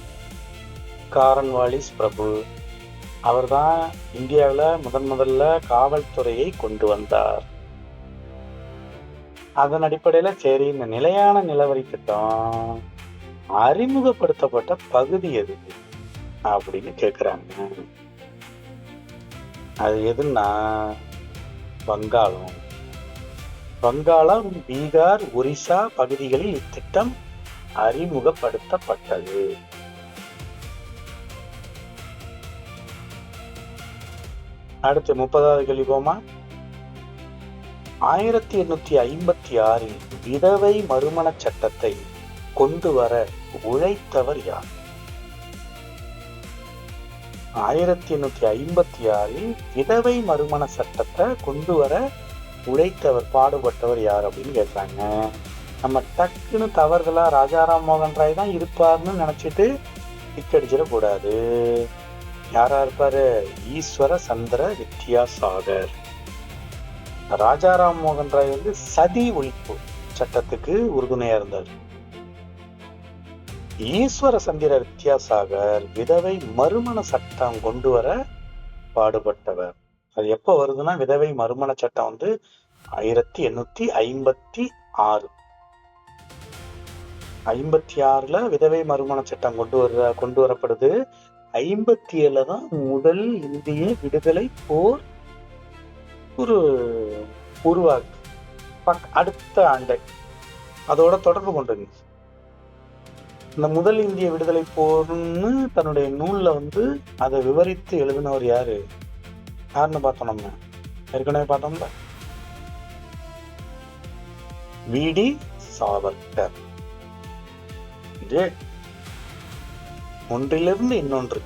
காரன்வாலிஸ் பிரபு அவர்தான் இந்தியாவில் முதல்ல காவல்துறையை கொண்டு வந்தார். அதன் அடிப்படையில சரி, இந்த நிலையான நிலவரி திட்டம் அறிமுகப்படுத்தப்பட்ட பகுதி எது அப்படின்னு கேக்குறாங்க. அது எதுன்னா வங்காளம், பீகார், ஒரிசா பகுதிகளில் இத்திட்டம் அறிமுகப்படுத்தப்பட்டது. அடுத்து 30வது கேள்வி போமா. 1856 விதவை மறுமண சட்டத்தை கொண்டு வர உழைத்தவர் யார்? 1856 விதவை மறுமண சட்டத்தை கொண்டு வர உழைத்தவர், பாடுபட்டவர் யார் அப்படின்னு கேட்கிறாங்க. நம்ம டக்குன்னு தவறுதலா ராஜாராம் மோகன் ராய் தான் இருப்பார்னு நினைச்சிட்டு டிக்கடிச்சிடக்கூடாது. யாரா இருப்பாரு? ஈஸ்வர சந்திர வித்யாசாகர். ராஜாராம் மோகன் ராய் சதி ஒழிப்பு சட்டத்துக்கு உறுதுணையா இருந்தார். ஈஸ்வர சந்திர வித்யாசாகர் விதவை மறுமண சட்டம் கொண்டு வர பாடுபட்டவர். அது எப்ப வருதுன்னா, விதவை மறுமண சட்டம் 1856 விதவை மறுமண சட்டம் கொண்டு வரப்படுது. 57 தான் முதல் இந்திய விடுதலை போர் உருவாக்கு. அடுத்த ஆண்டு அதோட தொடர்பு கொண்டது. இந்த முதல் இந்திய விடுதலை போர்னு தன்னுடைய நூல்ல அதை விவரித்து எழுதினவர் யாருன்னு பார்த்தோம். நம்ம ஏற்கனவே பார்த்தோம்ல, வி.டி. சாவர்கர். ஒன்றிலிருந்து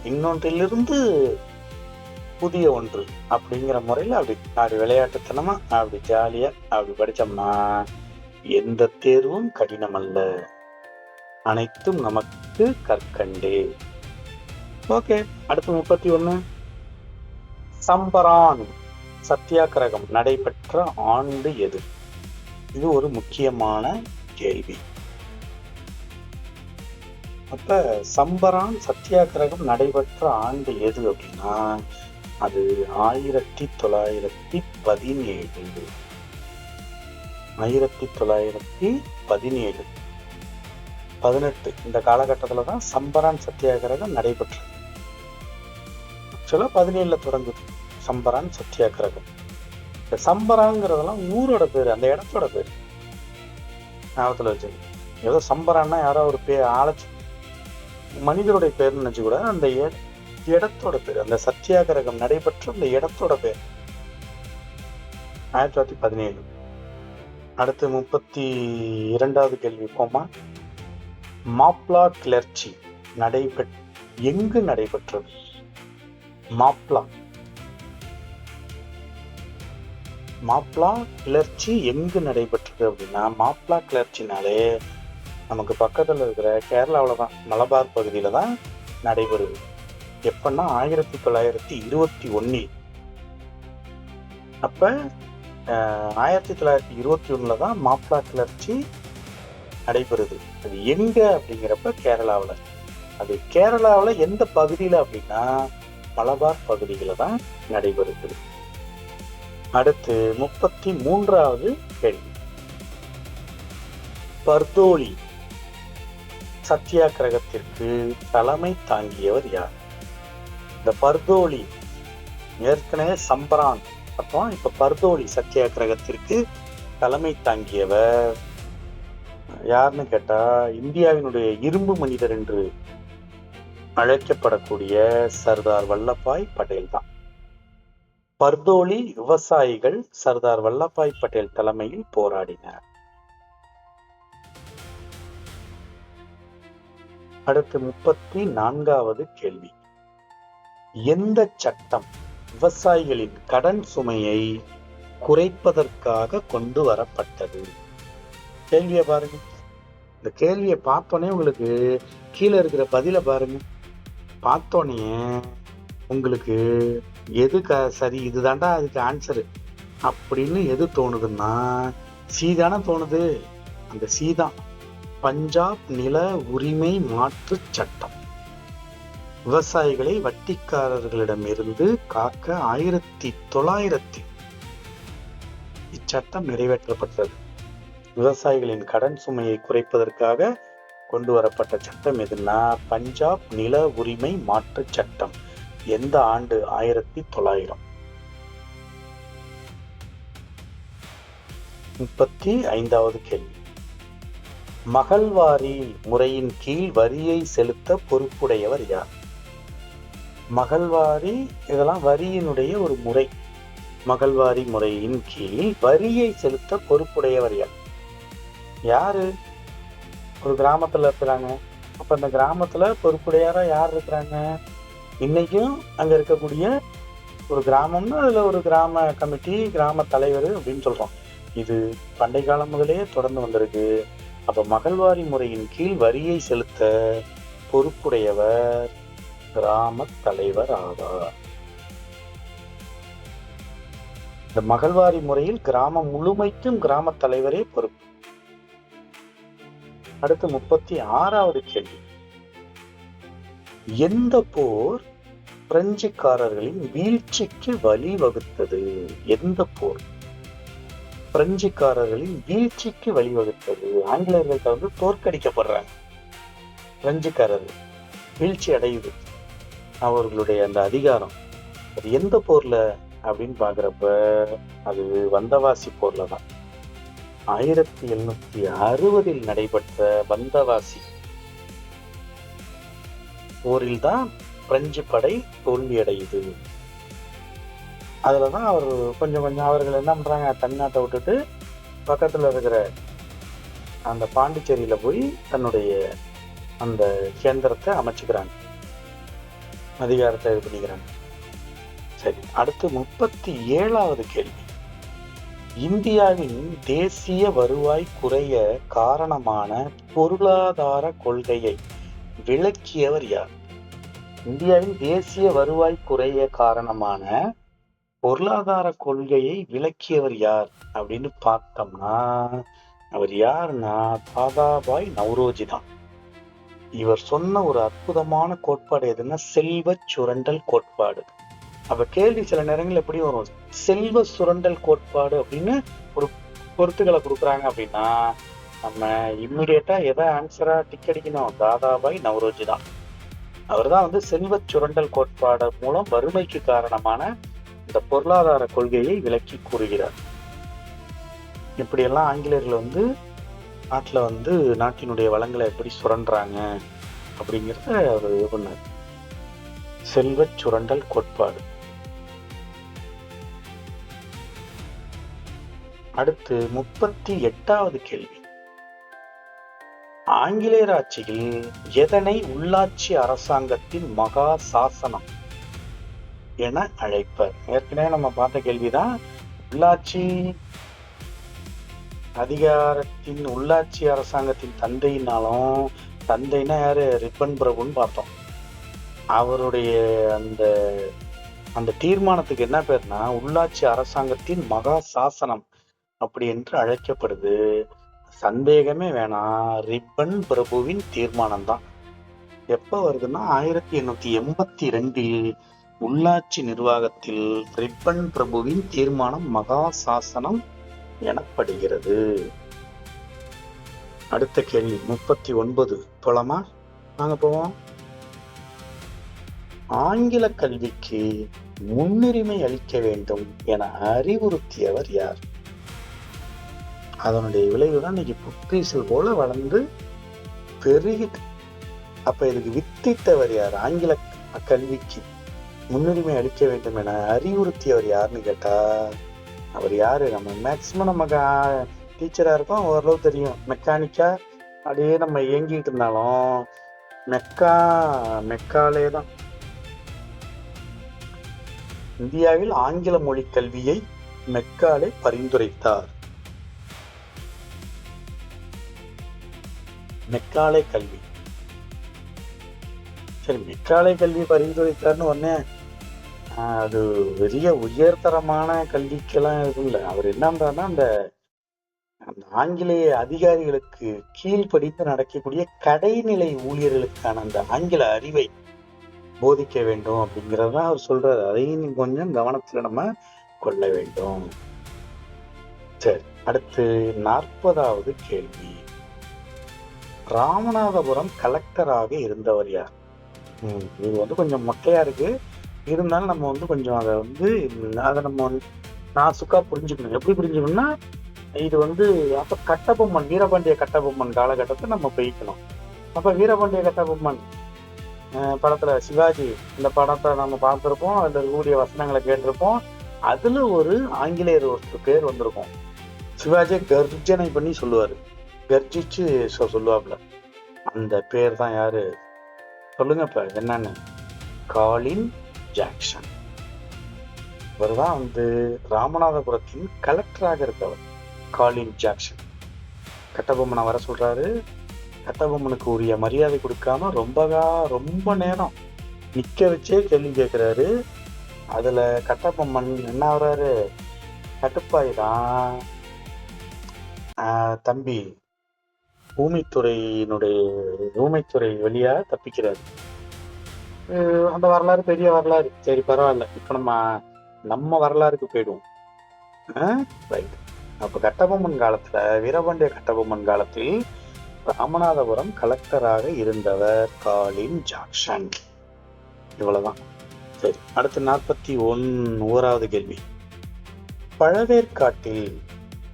இன்னொன்றிலிருந்து புதிய ஒன்று அப்படிங்கிற முறையில அப்படி விளையாட்டுத்தனமா அப்படி ஜாலியா அப்படி படிச்சோம்னா எந்த தேர்வும் கடினம் அல்ல, அனைத்தும் நமக்கு கற்கண்டே. ஓகே, அடுத்து 31 சம்பரான் சத்தியாகிரகம் நடைபெற்ற ஆண்டு எது? இது ஒரு முக்கியமான கேள்வி. அப்ப சம்பரான் சத்தியாகிரகம் நடைபெற்ற ஆண்டு எது அப்படின்னா, அது 1917. 1917 18 இந்த காலகட்டத்துலதான் சம்பரான் சத்தியாகிரகம் நடைபெற்றது. ஆக்சுவலா 17 தொடங்குது சம்பரான் சத்தியாகிரகம். இந்த சம்பராங்கிறதெல்லாம் ஊரோட பேரு, அந்த இடத்தோட பேரு ஞாபகத்துல வச்சு. ஏதோ சம்பரான்னா யாரோ ஒரு மனிதருடைய பேர்னு நினைச்சு கூட, அந்த இடத்தோட பேரு, அந்த சத்தியாகிரகம் நடைபெற்ற அந்த இடத்தோட பேர் 1917. அடுத்து 32வது கேள்வி போமா. மாப்ளா கிளர்ச்சி எங்கு நடைபெற்றது? மாப்ளா கிளர்ச்சி எங்கு நடைபெற்றது அப்படின்னா, மாப்ளா கிளர்ச்சினாலே நமக்கு பக்கத்துல இருக்கிற கேரளாவில தான், மலபார் பகுதியில தான் நடைபெறுது. எப்பன்னா 1921. அப்ப 1921 தான் மாப்ளா கிளர்ச்சி நடைபெறுது. அது எங்க அப்படிங்கிறப்ப கேரளாவில. அது கேரளாவில எந்த பகுதியில அப்படின்னா, மலபார் பகுதியில தான் நடைபெறுது. அடுத்து 33வது கேள்வி. பர்தோலி சத்தியாகிரகத்திற்கு தலைமை தாங்கியவர் யார்? இந்த பர்தோலி ஏற்கனவே சம்பரான் பார்த்தோம், இப்ப பர்தோலி சத்தியாகிரகத்திற்கு தலைமை தாங்கியவர் யாருன்னு கேட்டா, இந்தியாவினுடைய இரும்பு மனிதர் என்று அழைக்கப்படக்கூடிய சர்தார் வல்லபாய் பட்டேல் தான். பர்தோலி விவசாயிகள் சர்தார் வல்லபாய் பட்டேல் தலைமையில் போராடினர். அடுத்து 34வது கேள்வி. எந்த சட்டம் விவசாயிகளின் கடன் சுமையை குறைப்பதற்காக கொண்டு வரப்பட்டது? கேள்வியை பாருங்க. இந்த கேள்வியை பார்த்தோன்னே உங்களுக்கு கீழே இருக்கிற பதில பாருங்க. பார்த்தோன்னே உங்களுக்கு எது சரி, இதுதான்டா அதுக்கு ஆன்சரு அப்படின்னு எது தோணுதுன்னா சி தானே தோணுது. அந்த சி தான், பஞ்சாப் நில உரிமை மாற்று சட்டம். விவசாயிகளை வட்டிக்காரர்களிடமிருந்து காக்க 1900 இச்சட்டம் நிறைவேற்றப்பட்டது. விவசாயிகளின் கடன் சுமையை குறைப்பதற்காக கொண்டு வரப்பட்ட சட்டம் எதுன்னா பஞ்சாப் நில உரிமை மாற்று சட்டம். எந்த ஆண்டு? 1900. 35வது கேள்வி. மகள்வாரி முறையின் கீழ் வரியை செலுத்த பொறுப்புடையவர் யார்? மகள்வாரி இதெல்லாம் வரியினுடைய ஒரு முறை. மகள்வாரி முறையின் கீழ் வரியை செலுத்த பொறுப்புடையவர் யார்? யாரு? ஒரு கிராமத்துல இருக்கிறாங்க. அப்ப அந்த கிராமத்துல பொறுப்புடையாரா யார் இருக்கிறாங்க? இன்னைக்கும் அங்க இருக்கக்கூடிய ஒரு கிராமம்னா அதுல ஒரு கிராம கமிட்டி, கிராம தலைவர் அப்படின்னு சொல்றோம். இது பண்டை காலம் முதலே தொடர்ந்து வந்திருக்கு. அப்ப மகள்வாரி முறையின் கீழ் வரியை செலுத்த பொறுப்புடையவர் கிராம தலைவர் ஆவார். இந்த மகள்வாரி முறையில் கிராமம் முழுமைக்கும் கிராம தலைவரே பொறுப்பு. அடுத்து 36வது கேள்வி. எந்த போர் பிரெஞ்சுக்காரர்களின் வீழ்ச்சிக்கு வழிவகுத்தது? எந்த போர் பிரெஞ்சுக்காரர்களின் வீழ்ச்சிக்கு வழிவகுத்தது? ஆங்கிலேயர்கள்ட்ட வந்து தோற்கடிக்கப்படுறாங்க, பிரெஞ்சுக்காரர்கள் வீழ்ச்சி அடையுது அவர்களுடைய அந்த அதிகாரம். அது எந்த போர்ல அப்படின்னு பாக்குறப்ப அது வந்தவாசி போர்ல தான். 1760 நடைபெற்ற வந்தவாசி போரில் தான் பிரெஞ்சு படை தோல்வி அடையுது. அதுலதான் அவர் கொஞ்சம் அவர்கள் என்ன பண்றாங்க, தமிழ்நாட்டை விட்டுட்டு பக்கத்துல இருக்கிற அந்த பாண்டிச்சேரியில போய் தன்னுடைய அந்த கேந்திரத்தை அமைச்சுக்கிறாங்க, அதிகாரத்தை இது பண்ணிக்கிறாங்க. சரி, அடுத்து 37வது கேள்வி. இந்தியாவின் தேசிய வருவாய் குறைய காரணமான பொருளாதார கொள்கையை விளக்கியவர் யார்? இந்தியாவின் தேசிய வருவாய் குறைய காரணமான பொருளாதார கொள்கையை விளக்கியவர் யார் அப்படின்னு பார்த்தோம்னா அவர் யாருன்னா தாதாபாய் நவ்ரோஜி தான். இவர் சொன்ன ஒரு அற்புதமான கோட்பாடு எதுன்னா செல்வ சுரண்டல் கோட்பாடு. அப்ப கேள்வி சில நேரங்கள் எப்படி வரும், செல்வ சுரண்டல் கோட்பாடு அப்படின்னு ஒரு பொருத்துக்களை கொடுக்குறாங்க அப்படின்னா நம்ம இம்மிடியட்டா எதை ஆன்சரா டிக் அடிக்கணும்? தாதாபாய் நவ்ரோஜி தான். அவர் தான் வந்து செல்வ சுரண்டல் கோட்பாடு மூலம் வறுமைக்கு காரணமான இந்த பொருளாதார கொள்கையை விளக்கி கூறுகிறார். இப்படியெல்லாம் ஆங்கிலேயர்கள் வந்து நாட்டுல வந்து நாட்டினுடைய வளங்களை எப்படி சுரண்டுறாங்க அப்படிங்கிறத அவர் இது பண்ணார். செல்வ சுரண்டல் கோட்பாடு. அடுத்து 38வது கேள்வி. ஆங்கிலேயர் ஆட்சியில் எதனை உள்ளாட்சி அரசாங்கத்தின் மகா சாசனம் என அழைப்பர்? ஏற்கனவே நம்ம பார்த்த கேள்விதான். உள்ளாட்சி அதிகாரத்தின் உள்ளாட்சி அரசாங்கத்தின் தந்தையினாலும், தந்தைனா யாரு? ரிப்பன் பிரபுன்னு பார்த்தோம். அவருடைய அந்த அந்த தீர்மானத்துக்கு என்ன பேர்னா உள்ளாட்சி அரசாங்கத்தின் மகா சாசனம் அப்படி என்று அழைக்கப்படுது. சந்தேகமே வேணாம், ரிப்பன் பிரபுவின் தீர்மானம் தான். எப்ப வருதுன்னா 1882 உள்ளாட்சி நிர்வாகத்தில் ரிப்பன் பிரபுவின் தீர்மானம் மகா சாசனம் எனப்படுகிறது. அடுத்த கேள்வி 39. போலாமா? நாங்க போவோம். ஆங்கில கல்விக்கு முன்னுரிமை அளிக்க வேண்டும் என அறிவுறுத்தியவர் யார்? அதனுடைய விளைவுதான் இன்னைக்கு புத்தீசல் போல வளர்ந்து பெருகிட்டு. அப்ப இதுக்கு வித்திட்டவர் யார்? ஆங்கில கல்விக்கு முன்னுரிமை அளிக்க வேண்டும் என அறிவுறுத்தியவர் யாருன்னு கேட்டா, அவர் யாரு? நம்ம மேக்சிமம் நமக்கு டீச்சரா இருக்கோம், ஓரளவு தெரியும். மெக்கானிக்கா அப்படியே நம்ம இயங்கிட்டு இருந்தாலும் மெக்காலே தான். இந்தியாவில் ஆங்கில மொழி கல்வியை மெக்காலே பரிந்துரைத்தார். மெக்காலே கல்வி, சரி, மெக்காலே கல்வி பரிந்துரைத்தார்னு ஒன்னே அது பெரிய உயர்தரமான கல்விக்கெல்லாம் எதுவும் இல்லை. அவர் என்னன்றாருன்னா, அந்த ஆங்கிலேய அதிகாரிகளுக்கு கீழ்ப்படிந்து நடக்கக்கூடிய கடைநிலை ஊழியர்களுக்கான அந்த ஆங்கில அறிவை போதிக்க வேண்டும் அப்படிங்கிறதான் அவர் சொல்றாரு. அதையும் கொஞ்சம் கவனத்துல நம்ம கொள்ள வேண்டும். சரி, அடுத்து 40வது கேள்வி. ராமநாதபுரம் கலெக்டராக இருந்தவர் யார்? இது கொஞ்சம் மொட்டையா இருக்கு, இருந்தாலும் நம்ம கொஞ்சம் அதை நம்ம நாசுக்கா புரிஞ்சுக்கணும். எப்படி புரிஞ்சுக்கணும்னா, இது அப்ப கட்டபொம்மன், வீரபாண்டிய கட்டபொம்மன் காலகட்டத்தை நம்ம போய்க்கணும். அப்ப வீரபாண்டிய கட்டபொம்மன் படத்துல சிவாஜி, இந்த படத்தை நம்ம பார்த்திருப்போம், அதுல இருக்கக்கூடிய வசனங்களை கேட்டிருப்போம். அதுல ஒரு ஆங்கிலேயர் ஒரு பேர் வந்திருக்கும். சிவாஜியை கர்ஜனை பண்ணி சொல்லுவாரு, கர்ஜிச்சு சொல்லுவாப்ல. அந்த பேர் தான் யாரு? சொல்லுங்க இப்ப என்னன்னு. காலின் ஜாக்சன். இவர்தான் ராமநாதபுரத்தின் கலெக்டராக இருக்கவர். காலின் ஜாக்சன் கட்டபொம்மனை வர சொல்றாரு. கட்டபொம்மனுக்கு உரிய மரியாதை கொடுக்காம ரொம்ப நேரம் நிக்க வச்சே கேள்வி கேட்கிறாரு. அதுல கட்டபொம்மன் என்ன ஆகுறாரு? கட்டுப்பாய்தான் தம்பி, ஊமைத்துறை வழியா தப்பிக்கிறாரு. அந்த வரலாறு பெரிய வரலாறு. சரி, பரவாயில்ல, இப்ப நம்ம வரலாறுக்கு போயிடுவோம். ரைட். அப்ப கட்டபொம்மன் காலத்துல, வீரபாண்டிய கட்டபொம்மன் காலத்தில் ராமநாதபுரம் கலெக்டராக இருந்தவர் காலின் ஜாக்சன். இவ்வளவுதான். சரி, அடுத்து 41வது கேள்வி. பழவேற்காட்டில்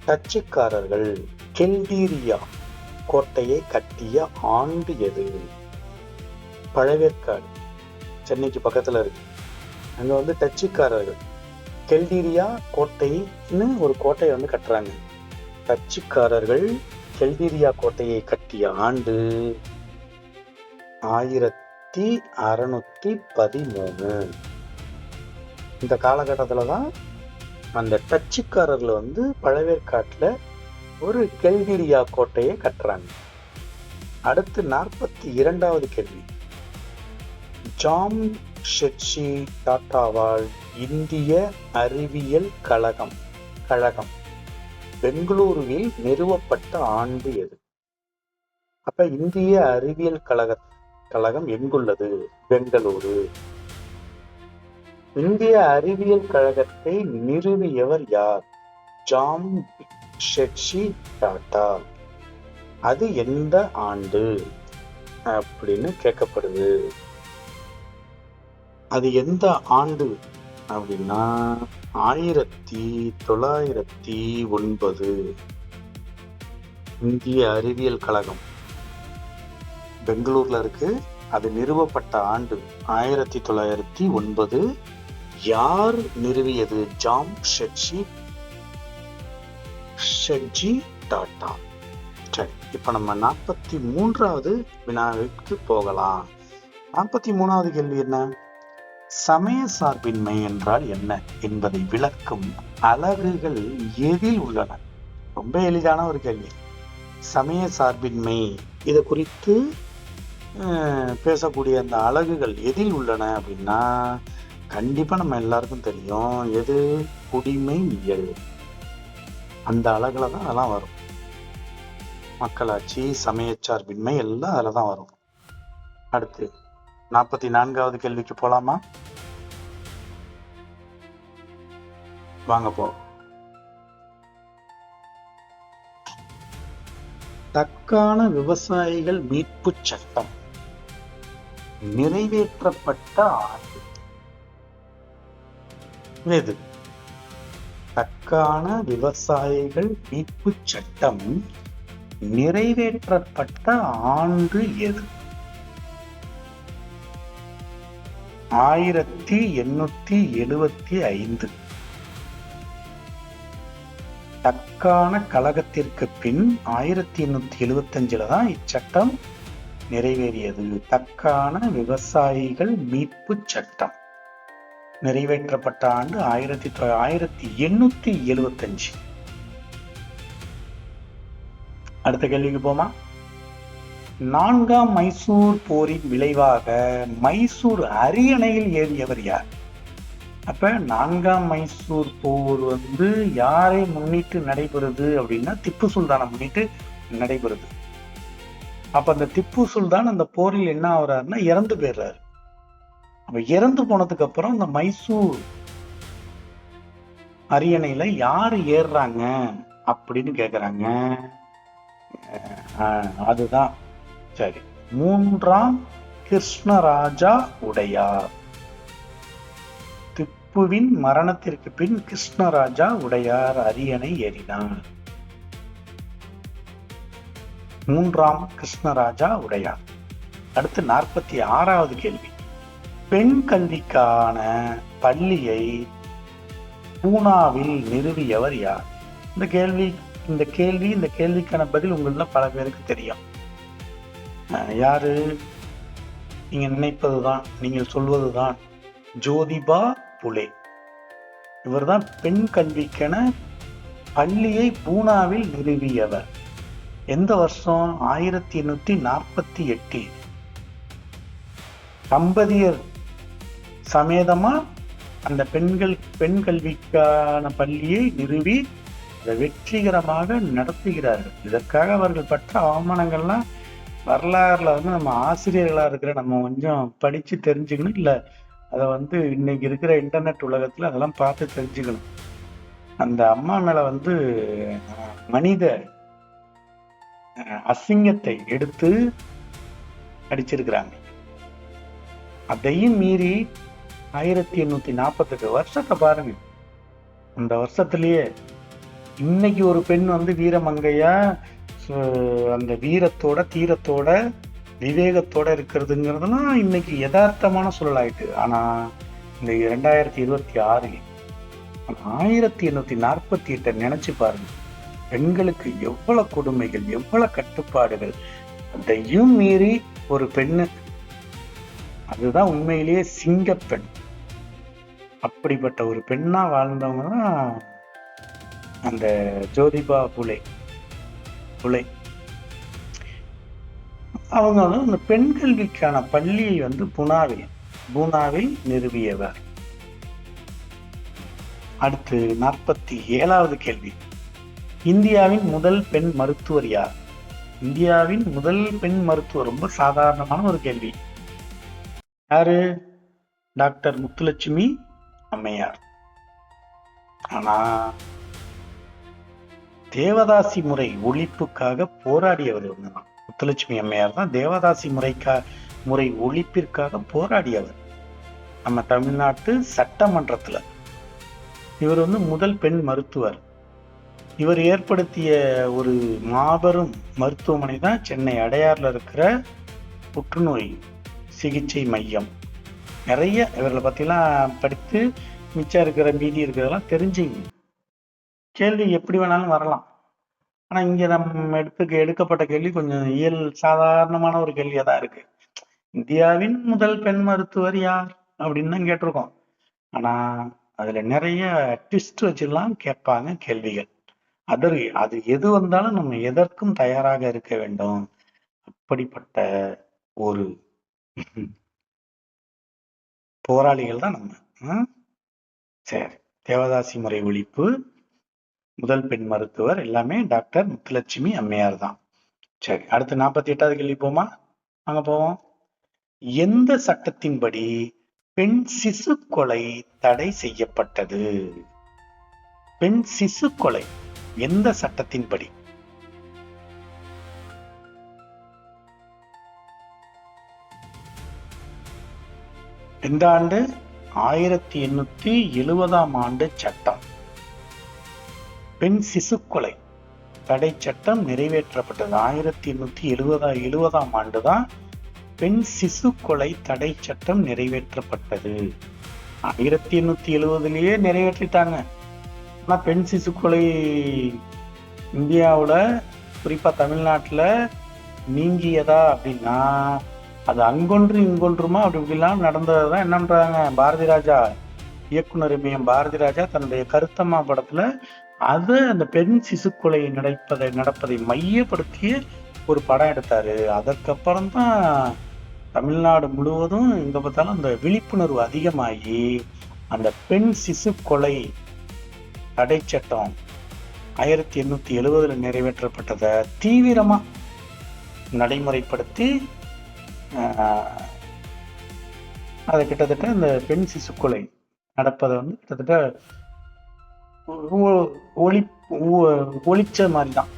டச்சுக்காரர்கள் கெல்டீரியா கோட்டையை கட்டிய ஆண்டு எது? பழவேற்காடு சென்னைக்கு பக்கத்துல இருக்கு. அங்க டச்சுக்காரர்கள் கெல்டீரியா கோட்டைன்னு ஒரு கோட்டையை கட்டுறாங்க. டச்சுக்காரர்கள் கெல்டீரியா கோட்டையை கட்டிய ஆண்டு 1613. இந்த காலகட்டத்துலதான் அந்த டச்சுக்காரர்கள் பழவேற்காட்டுல ஒரு கெல்டீரியா கோட்டையை கட்டுறாங்க. அடுத்து 42வது கேள்வி. ஜாம்ஷெட்ஜி டாட்டாவால் இந்திய அறிவியல் கழகம் பெங்களூருவில் நிறுவப்பட்ட ஆண்டு எது? அப்ப இந்திய அறிவியல் கழகம் எங்குள்ளது? பெங்களூரு. இந்திய அறிவியல் கழகத்தை நிறுவியவர் யார்? ஜாம்ஷெட்ஜி டாட்டா. அது எந்த ஆண்டு அப்படின்னு கேட்கப்படுது. அது எந்த ஆண்டு அப்படின்னா 1909. இந்திய அறிவியல் கழகம் பெங்களூர்ல இருக்கு. அது நிறுவப்பட்ட ஆண்டு 1909. யார் நிறுவியது? ஜாம்ஷெட்ஜி டாட்டா. சரி, இப்ப நம்ம 43வது வினாவிற்கு போகலாம். 43வது கேள்வி என்ன? சமய சார்பின்மை என்றால் என்ன என்பதை விளக்கும் அலகுகள் எதில் உள்ளன? ரொம்ப எளிதான ஒரு கேள்வி. சமய சார்பின்மை இதை குறித்து பேசக்கூடிய அந்த அலகுகள் எதில் உள்ளன அப்படின்னா, கண்டிப்பா நம்ம எல்லாருக்கும் தெரியும். எது? குடிமை இயல். அந்த அலகுல தான் அதெல்லாம் வரும். மக்களாட்சி, சமய சார்பின்மை எல்லாம் அதுல தான் வரும். அடுத்து 44வது கேள்விக்கு போலாமா? வாங்க போ. தக்கான விவசாயிகள் மீட்பு சட்டம் நிறைவேற்றப்பட்ட ஆண்டு எது? தக்கான விவசாயிகள் மீட்பு சட்டம் நிறைவேற்றப்பட்ட ஆண்டு எது? 1875. தக்கான கழகத்திற்கு பின் 1875 தான் இச்சட்டம் நிறைவேறியது. தக்கான விவசாயிகள் மீட்பு சட்டம் நிறைவேற்றப்பட்ட ஆண்டு 1875. அடுத்த கேள்விக்கு போமா. 4ஆம் மைசூர் போரின் விளைவாக மைசூர் அரியணையில் ஏறியவர் யார்? அப்ப 4ஆம் மைசூர் போர் யாரை முன்னிட்டு நடைபெறுது அப்படின்னா திப்பு சுல்தானை முன்னிட்டு நடைபெறுது. அப்ப அந்த திப்பு சுல்தான் அந்த போரில் என்ன ஆகுறாருன்னா இறந்து போயிடுறாரு. அப்ப இறந்து போனதுக்கு அப்புறம் அந்த மைசூர் அரியணையில யாரு ஏறுறாங்க அப்படின்னு கேக்குறாங்க. அதுதான் சரி, 3ஆம் கிருஷ்ணராஜா உடையார். திப்புவின் மரணத்திற்கு பின் கிருஷ்ணராஜா உடையார் அரியணை ஏறினார். 3ஆம் கிருஷ்ணராஜா உடையார். அடுத்து 46வது கேள்வி. பெண் கல்விக்கான பள்ளியை பூனாவில் நிறுவியவர் யார்? இந்த கேள்விக்கான பதில் உங்கள பல பேருக்கு தெரியும். யாரு? நீங்க நினைப்பதுதான், நீங்கள் சொல்வதுதான், ஜோதிபா புலே. இவர் தான் பெண் கல்விக்கென பள்ளியை பூனாவில் நிறுவியவர். எந்த வருஷம்? 1848. தம்பதியர் சமேதமா அந்த பெண் கல்விக்கான பள்ளியை நிறுவி அதை வெற்றிகரமாக நடத்துகிறார்கள். இதற்காக அவர்கள் பட்ட அவமானங்கள்லாம் வரலாறுல நம்ம ஆசிரியர்களா இருக்கிற நம்ம கொஞ்சம் படிச்சு தெரிஞ்சுக்கணும். இல்ல அதை இன்னைக்கு இருக்கிற இன்டர்நெட் உலகத்துல அதெல்லாம் பார்த்து தெரிஞ்சுக்கணும். அந்த அம்மா மேல மனித அசிங்கத்தை எடுத்து அடிச்சிருக்கிறாங்க. அதையும் மீறி 1848 வருஷத்தை பாருங்க. அந்த வருஷத்திலேயே இன்னைக்கு ஒரு பெண் வீரமங்கையா அந்த வீரத்தோட தீரத்தோட விவேகத்தோட இருக்கிறதுங்கிறதுலாம் இன்னைக்கு யதார்த்தமான சூழல் ஆயிட்டு. ஆனா இந்த 2026 1848 நினைச்சு பாருங்க. பெண்களுக்கு எவ்வளவு கொடுமைகள், எவ்வளவு கட்டுப்பாடுகள். அதையும் மீறி ஒரு பெண்ணு, அதுதான் உண்மையிலேயே சிங்கப்பெண். அப்படிப்பட்ட ஒரு பெண்ணா வாழ்ந்தவங்க தான் அந்த ஜோதிபா புலே. அவங்க அந்த பெண் கல்விக்கான பள்ளியை பூனாவில் நிறுவியவர். அடுத்து 47வது கேள்வி. இந்தியாவின் முதல் பெண் மருத்துவர் யார்? இந்தியாவின் முதல் பெண் மருத்துவர் ரொம்ப சாதாரணமான ஒரு கேள்வி. யாரு? டாக்டர் முத்துலட்சுமி அம்மையார். ஆனா தேவதாசி முறை ஒழிப்புக்காக போராடியவர் தான் முத்துலட்சுமி அம்மையார். தான் தேவதாசி முறை ஒழிப்பிற்காக போராடியவர். நம்ம தமிழ்நாட்டு சட்டமன்றத்துல இவர் முதல் பெண் மருத்துவர். இவர் ஏற்படுத்திய ஒரு மாபெரும் மருத்துவமனை தான் சென்னை அடையாறுல இருக்கிற புற்றுநோய் சிகிச்சை மையம். நிறைய இவர்களை பத்திலாம் படித்து மிச்சம் இருக்கிற மீதி இருக்கிறதெல்லாம் தெரிஞ்சுங்க. கேள்வி எப்படி வேணாலும் வரலாம். ஆனா இங்க நம்ம எடுக்கப்பட்ட கேள்வி கொஞ்சம் சாதாரணமான ஒரு கேள்வியா தான் இருக்கு. இந்தியாவின் முதல் பெண் மருத்துவர் யார் அப்படின்னு தான் கேட்டிருக்கோம். ஆனா அதுல நிறைய ட்விஸ்ட் வச்சுலாம் கேட்பாங்க கேள்விகள். அது எது வந்தாலும் நம்ம எதற்கும் தயாராக இருக்க வேண்டும். அப்படிப்பட்ட ஒரு போராளிகள் தான் நம்ம. சரி, தேவதாசி முறை ஒழிப்பு, முதல் பெண் மருத்துவர் எல்லாமே டாக்டர் முத்துலட்சுமி அம்மையார் தான். சரி, அடுத்து 48வது கேள்வி போமா. அங்க போவோம். எந்த சட்டத்தின்படி பெண் சிசு கொலை தடை செய்யப்பட்டது? பெண் சிசு கொலை எந்த சட்டத்தின்படி? எந்த ஆண்டு? 1870ஆம் ஆண்டு சட்டம். பெண் சிசு கொலை தடை சட்டம் நிறைவேற்றப்பட்டது 1870ஆம் ஆண்டு தான் பெண் சிசு கொலை தடை சட்டம் நிறைவேற்றப்பட்டது. 1870 நிறைவேற்றிட்டாங்க. ஆனா பெண் சிசு கொலை இந்தியாவுல, குறிப்பா தமிழ்நாட்டுல நீங்கியதா அப்படின்னா அது அங்கொன்று இங்கொன்றுமா அப்படி இப்படிலாம் நடந்ததுதான். என்னன்றாங்க, பாரதி ராஜா இயக்குனர் இமயம் பாரதி ராஜா தன்னுடைய கருத்தம்மா படத்துல அது அந்த பெண் சிசு கொலை நடப்பதை மையப்படுத்திய ஒரு படம் எடுத்தாரு. அதற்கப்புறம் தான் தமிழ்நாடு முழுவதும் எங்க பார்த்தாலும் அந்த விழிப்புணர்வு அதிகமாகி அந்த பெண் சிசு கொலை தடை சட்டம் 1870 நிறைவேற்றப்பட்டதை தீவிரமா நடைமுறைப்படுத்தி அதை கிட்டத்தட்ட இந்த பெண் சிசு கொலை நடப்பதை வந்து கிட்டத்தட்ட ஒழிச்ச மாதிரி தான்.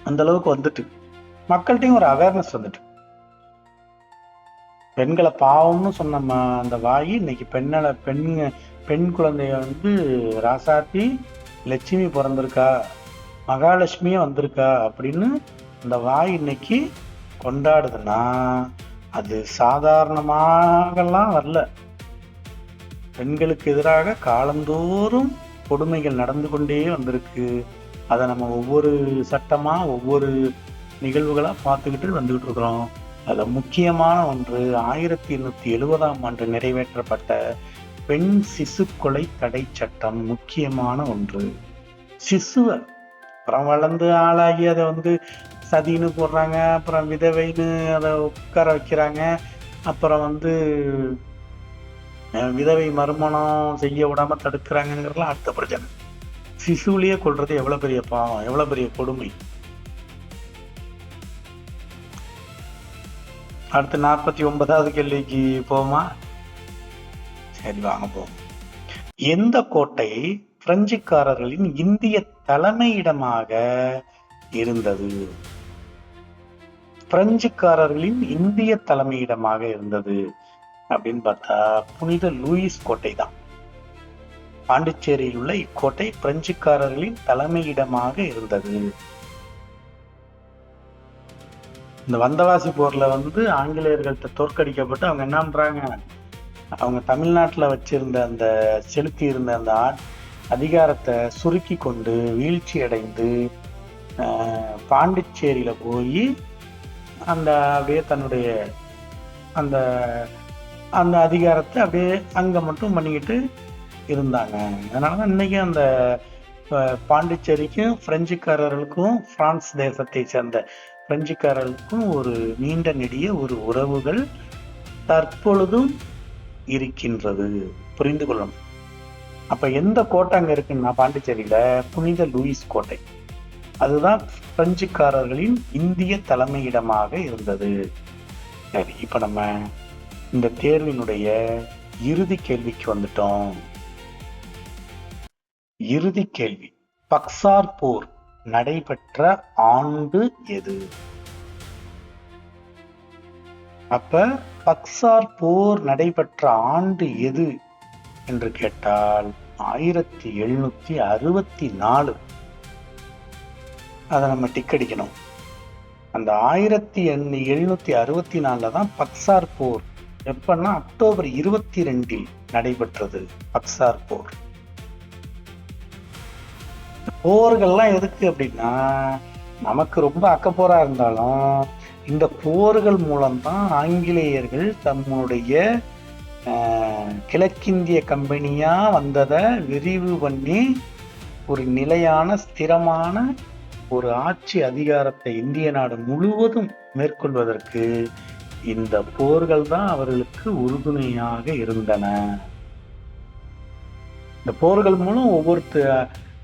அந்த அளவுக்கு வந்துட்டு மக்கள்கிட்டையும் ஒரு அவேர்னஸ் வந்துட்டு. பெண்களை பாவம்னு சொன்ன அந்த வாயி இன்னைக்கு பெண் குழந்தைய வந்து ராசாத்தி லட்சுமி பிறந்திருக்கா, மகாலட்சுமியே வந்திருக்கா அப்படின்னு அந்த வாய் இன்னைக்கு கொண்டாடுதுன்னா அது சாதாரணமாகலாம் வரல. பெண்களுக்கு எதிராக காலந்தோறும் கொடுமைகள் நடந்து கொண்டே வந்திருக்கு. அதை நம்ம ஒவ்வொரு சட்டமா ஒவ்வொரு நிகழ்வுகளா பார்த்துக்கிட்டு வந்துகிட்டு இருக்கிறோம். அதுல முக்கியமான ஒன்று 1870 நிறைவேற்றப்பட்ட பெண் சிசு கொலை தடை சட்டம். முக்கியமான ஒன்று. சிசுவை அப்புறம் வளர்ந்து ஆளாகி அதை வந்து சதின்னு போடுறாங்க, அப்புறம் விதவைன்னு அதை உட்கார வைக்கிறாங்க, அப்புறம் வந்து விதவை மறுமணம் செய்ய விடாம தடுக்கிறாங்கிறதுலாம் அடுத்த பிரச்சனை. சிசுவிலேயே கொள்றது எவ்வளவு பெரிய பாவம், எவ்வளவு பெரிய கொடுமை. அடுத்து 49வது கேள்விக்கு போமா? சரி வாங்க போவோம். எந்த கோட்டை பிரெஞ்சுக்காரர்களின் இந்திய தலைமையிடமாக இருந்தது? பிரெஞ்சுக்காரர்களின் இந்திய தலைமையிடமாக இருந்தது அப்படின்னு பார்த்தா புனித லூயிஸ் கோட்டை தான். பாண்டிச்சேரியில் உள்ள இக்கோட்டை பிரெஞ்சுக்காரர்களின் தலைமையிடமாக இருந்தது. இந்த வந்தவாசி போர்ல வந்து ஆங்கிலேயர்கள்ட்ட தோற்கடிக்கப்பட்டு அவங்க என்ன பண்றாங்க, அவங்க தமிழ்நாட்டுல வச்சிருந்த அந்த செலுத்தி இருந்த அந்த அதிகாரத்தை சுருக்கி கொண்டு வீழ்ச்சி அடைந்து பாண்டிச்சேரியில போய் அந்த அப்படியே தன்னுடைய அந்த அந்த அதிகாரத்தை அப்படியே அங்க மட்டும் பண்ணிக்கிட்டு இருந்தாங்க. அதனாலதான் இன்னைக்கு அந்த பாண்டிச்சேரிக்கும் பிரெஞ்சுக்காரர்களுக்கும் பிரான்ஸ் தேசத்தை சேர்ந்த பிரெஞ்சுக்காரர்களுக்கும் ஒரு நீண்ட நெடிய ஒரு உறவுகள் தற்பொழுதும் இருக்கின்றது. புரிந்து கொள்ளணும். அப்ப எந்த கோட்டை அங்க இருக்குன்னா பாண்டிச்சேரியில புனித லூயிஸ் கோட்டை. அதுதான் பிரெஞ்சுக்காரர்களின் இந்திய தலைமையிடமாக இருந்தது. சரி, இப்ப நம்ம இந்த தேர்வினுடைய இறுதி கேள்விக்கு வந்துட்டோம். இறுதி கேள்வி, பக்சார் போர் நடைபெற்ற ஆண்டு எது? அப்ப பக்சார் போர் நடைபெற்ற ஆண்டு எது என்று கேட்டால் 1764. அதை நம்ம டிக் அடிக்கணும். அந்த 1764 தான் பக்சார் போர். எப்பன்னா அக்டோபர் 22 நடைபெற்றது பக்சார் போர். போர்கள்லாம் எதுக்கு அப்படின்னா, நமக்கு ரொம்ப அக்கப்போரா இருந்தாலும் இந்த போர்கள் மூலம்தான் ஆங்கிலேயர்கள் தம்முடைய கிழக்கிந்திய கம்பெனியா வந்ததை விரிவு பண்ணி ஒரு நிலையான ஸ்திரமான ஒரு ஆட்சி அதிகாரத்தை இந்திய நாடு முழுவதும் மேற்கொள்வதற்கு இந்த போர்கள் தான் அவர்களுக்கு உறுதுணையாக இருந்தன. இந்த போர்கள் மூலம்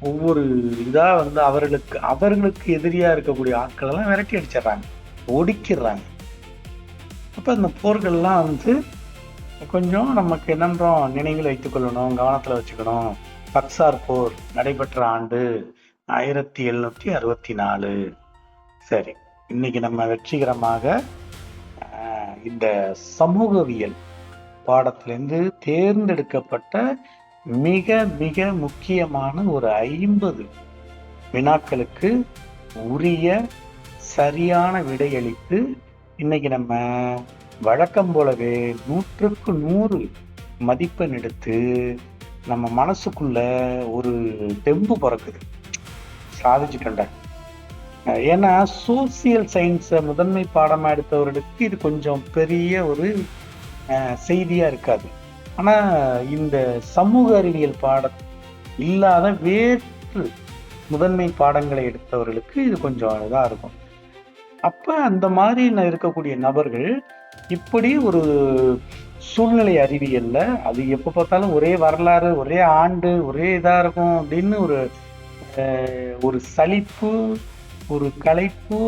ஒவ்வொரு இதா வந்து அவர்களுக்கு எதிரியா இருக்கக்கூடிய ஆட்கள் எல்லாம் விரட்டி அடிச்சிடறாங்க, ஒடுக்கிடுறாங்க. அப்ப இந்த போர்கள்லாம் வந்து கொஞ்சம் நமக்கு என்னன்றோம் நினைவில் வைத்துக் கொள்ளணும், கவனத்துல வச்சுக்கணும். பக்சார் போர் நடைபெற்ற ஆண்டு 1764. சரி, இன்னைக்கு நம்ம வெற்றிகரமாக இந்த சமூகவியல் பாடத்திலிருந்து தேர்ந்தெடுக்கப்பட்ட மிக மிக முக்கியமான ஒரு 50 வினாக்களுக்கு உரிய சரியான விடையளித்து இன்னைக்கு நம்ம வழக்கம் போலவே 100க்கு 100 மதிப்பெண் எடுத்து நம்ம மனசுக்குள்ள ஒரு தெம்பு பிறக்குது, சாதிச்சுட்டேன்டா. ஏன்னா சோசியல் சயின்ஸை முதன்மை பாடமா எடுத்தவர்களுக்கு இது கொஞ்சம் பெரிய ஒரு செய்தியா இருக்காது. ஆனா இந்த சமூக அறிவியல் பாடம் இல்லாத வேற்று முதன்மை பாடங்களை எடுத்தவர்களுக்கு இது கொஞ்சம் இதா இருக்கும். அப்ப அந்த மாதிரி இருக்கக்கூடிய நபர்கள் இப்படி ஒரு சூழ்நிலை அறிவியல்ல அது எப்ப பார்த்தாலும் ஒரே வரலாறு, ஒரே ஆண்டு, ஒரே இதா இருக்கும் அப்படின்னு ஒரு சலிப்பு, ஒரு களைப்பு,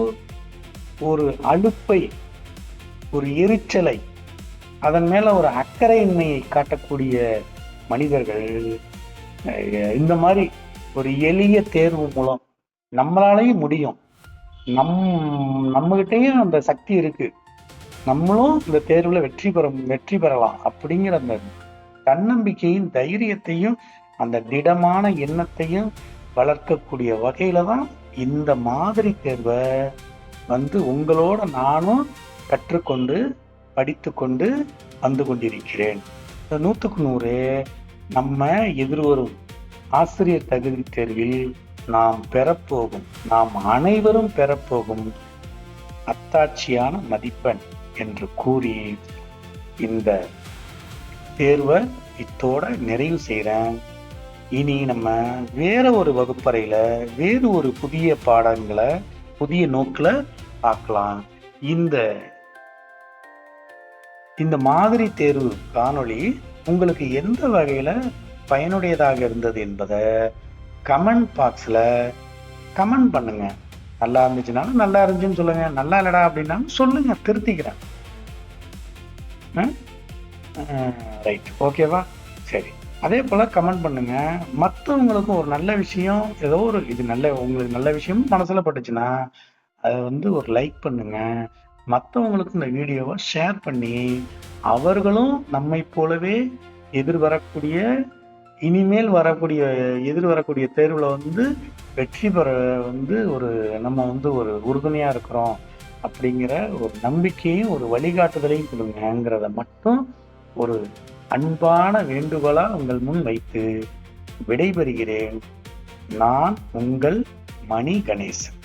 ஒரு அலுப்பை, ஒரு எரிச்சலை, அதன் மேல ஒரு அக்கறையின்மையை காட்டக்கூடிய மனிதர்கள் இந்த மாதிரி ஒரு எளிய தேர்வு மூலம் நம்மளாலேயும் முடியும், நம்மகிட்டையும் அந்த சக்தி இருக்கு, நம்மளும் இந்த தேர்வுல வெற்றி பெறலாம் அப்படிங்கிற அந்த தன்னம்பிக்கையும் தைரியத்தையும் அந்த திடமான எண்ணத்தையும் வளர்க்கக்கூடிய வகையில தான் இந்த மாதிரி தேர்வை உங்களோட நானும் கற்றுக்கொண்டு படித்து கொண்டு வந்து கொண்டிருக்கிறேன். 100க்கு 100 நம்ம எதிர்வரும் ஆசிரியர் தகுதி தேர்வில் நாம் அனைவரும் பெறப்போகும் அத்தாட்சியான மதிப்பெண் என்று கூறி இந்த தேர்வை இத்தோட நிறைவு செய்கிறேன். இனி நம்ம வேற ஒரு வகுப்பறையில வேறு ஒரு புதிய பாடங்களை புதிய நோக்கில் பார்க்கலாம். இந்த மாதிரி தேர்வு காணொளி உங்களுக்கு எந்த வகையில பயனுடையதாக இருந்தது என்பதை கமெண்ட் பாக்ஸ்ல கமெண்ட் பண்ணுங்க. நல்லா இருந்துச்சுனாலும் நல்லா இருந்துச்சுன்னு சொல்லுங்க, நல்லா இல்லடா அப்படின்னாலும் சொல்லுங்க, திருத்திக்கிறேன். ரைட், ஓகேவா? சரி, அதே போல கமெண்ட் பண்ணுங்க. மற்றவங்களுக்கும் ஒரு நல்ல விஷயம், ஏதோ ஒரு உங்களுக்கு நல்ல விஷயம் மனசுல பட்டுச்சுன்னா அதை ஒரு லைக் பண்ணுங்க. மற்றவங்களுக்கு இந்த வீடியோவை ஷேர் பண்ணி அவர்களும் நம்மை போலவே இனிமேல் வரக்கூடிய தேர்வுல வெற்றி பெற நம்ம ஒரு உறுதுணையா இருக்கிறோம் அப்படிங்கிற ஒரு நம்பிக்கையும் ஒரு வழிகாட்டுதலையும் கொடுங்கிறத மட்டும் ஒரு அன்பான வேண்டுகோளா உங்கள் முன் வைத்து விடைபெறுகிறேன். நான் உங்கள் மணி கணேசன்.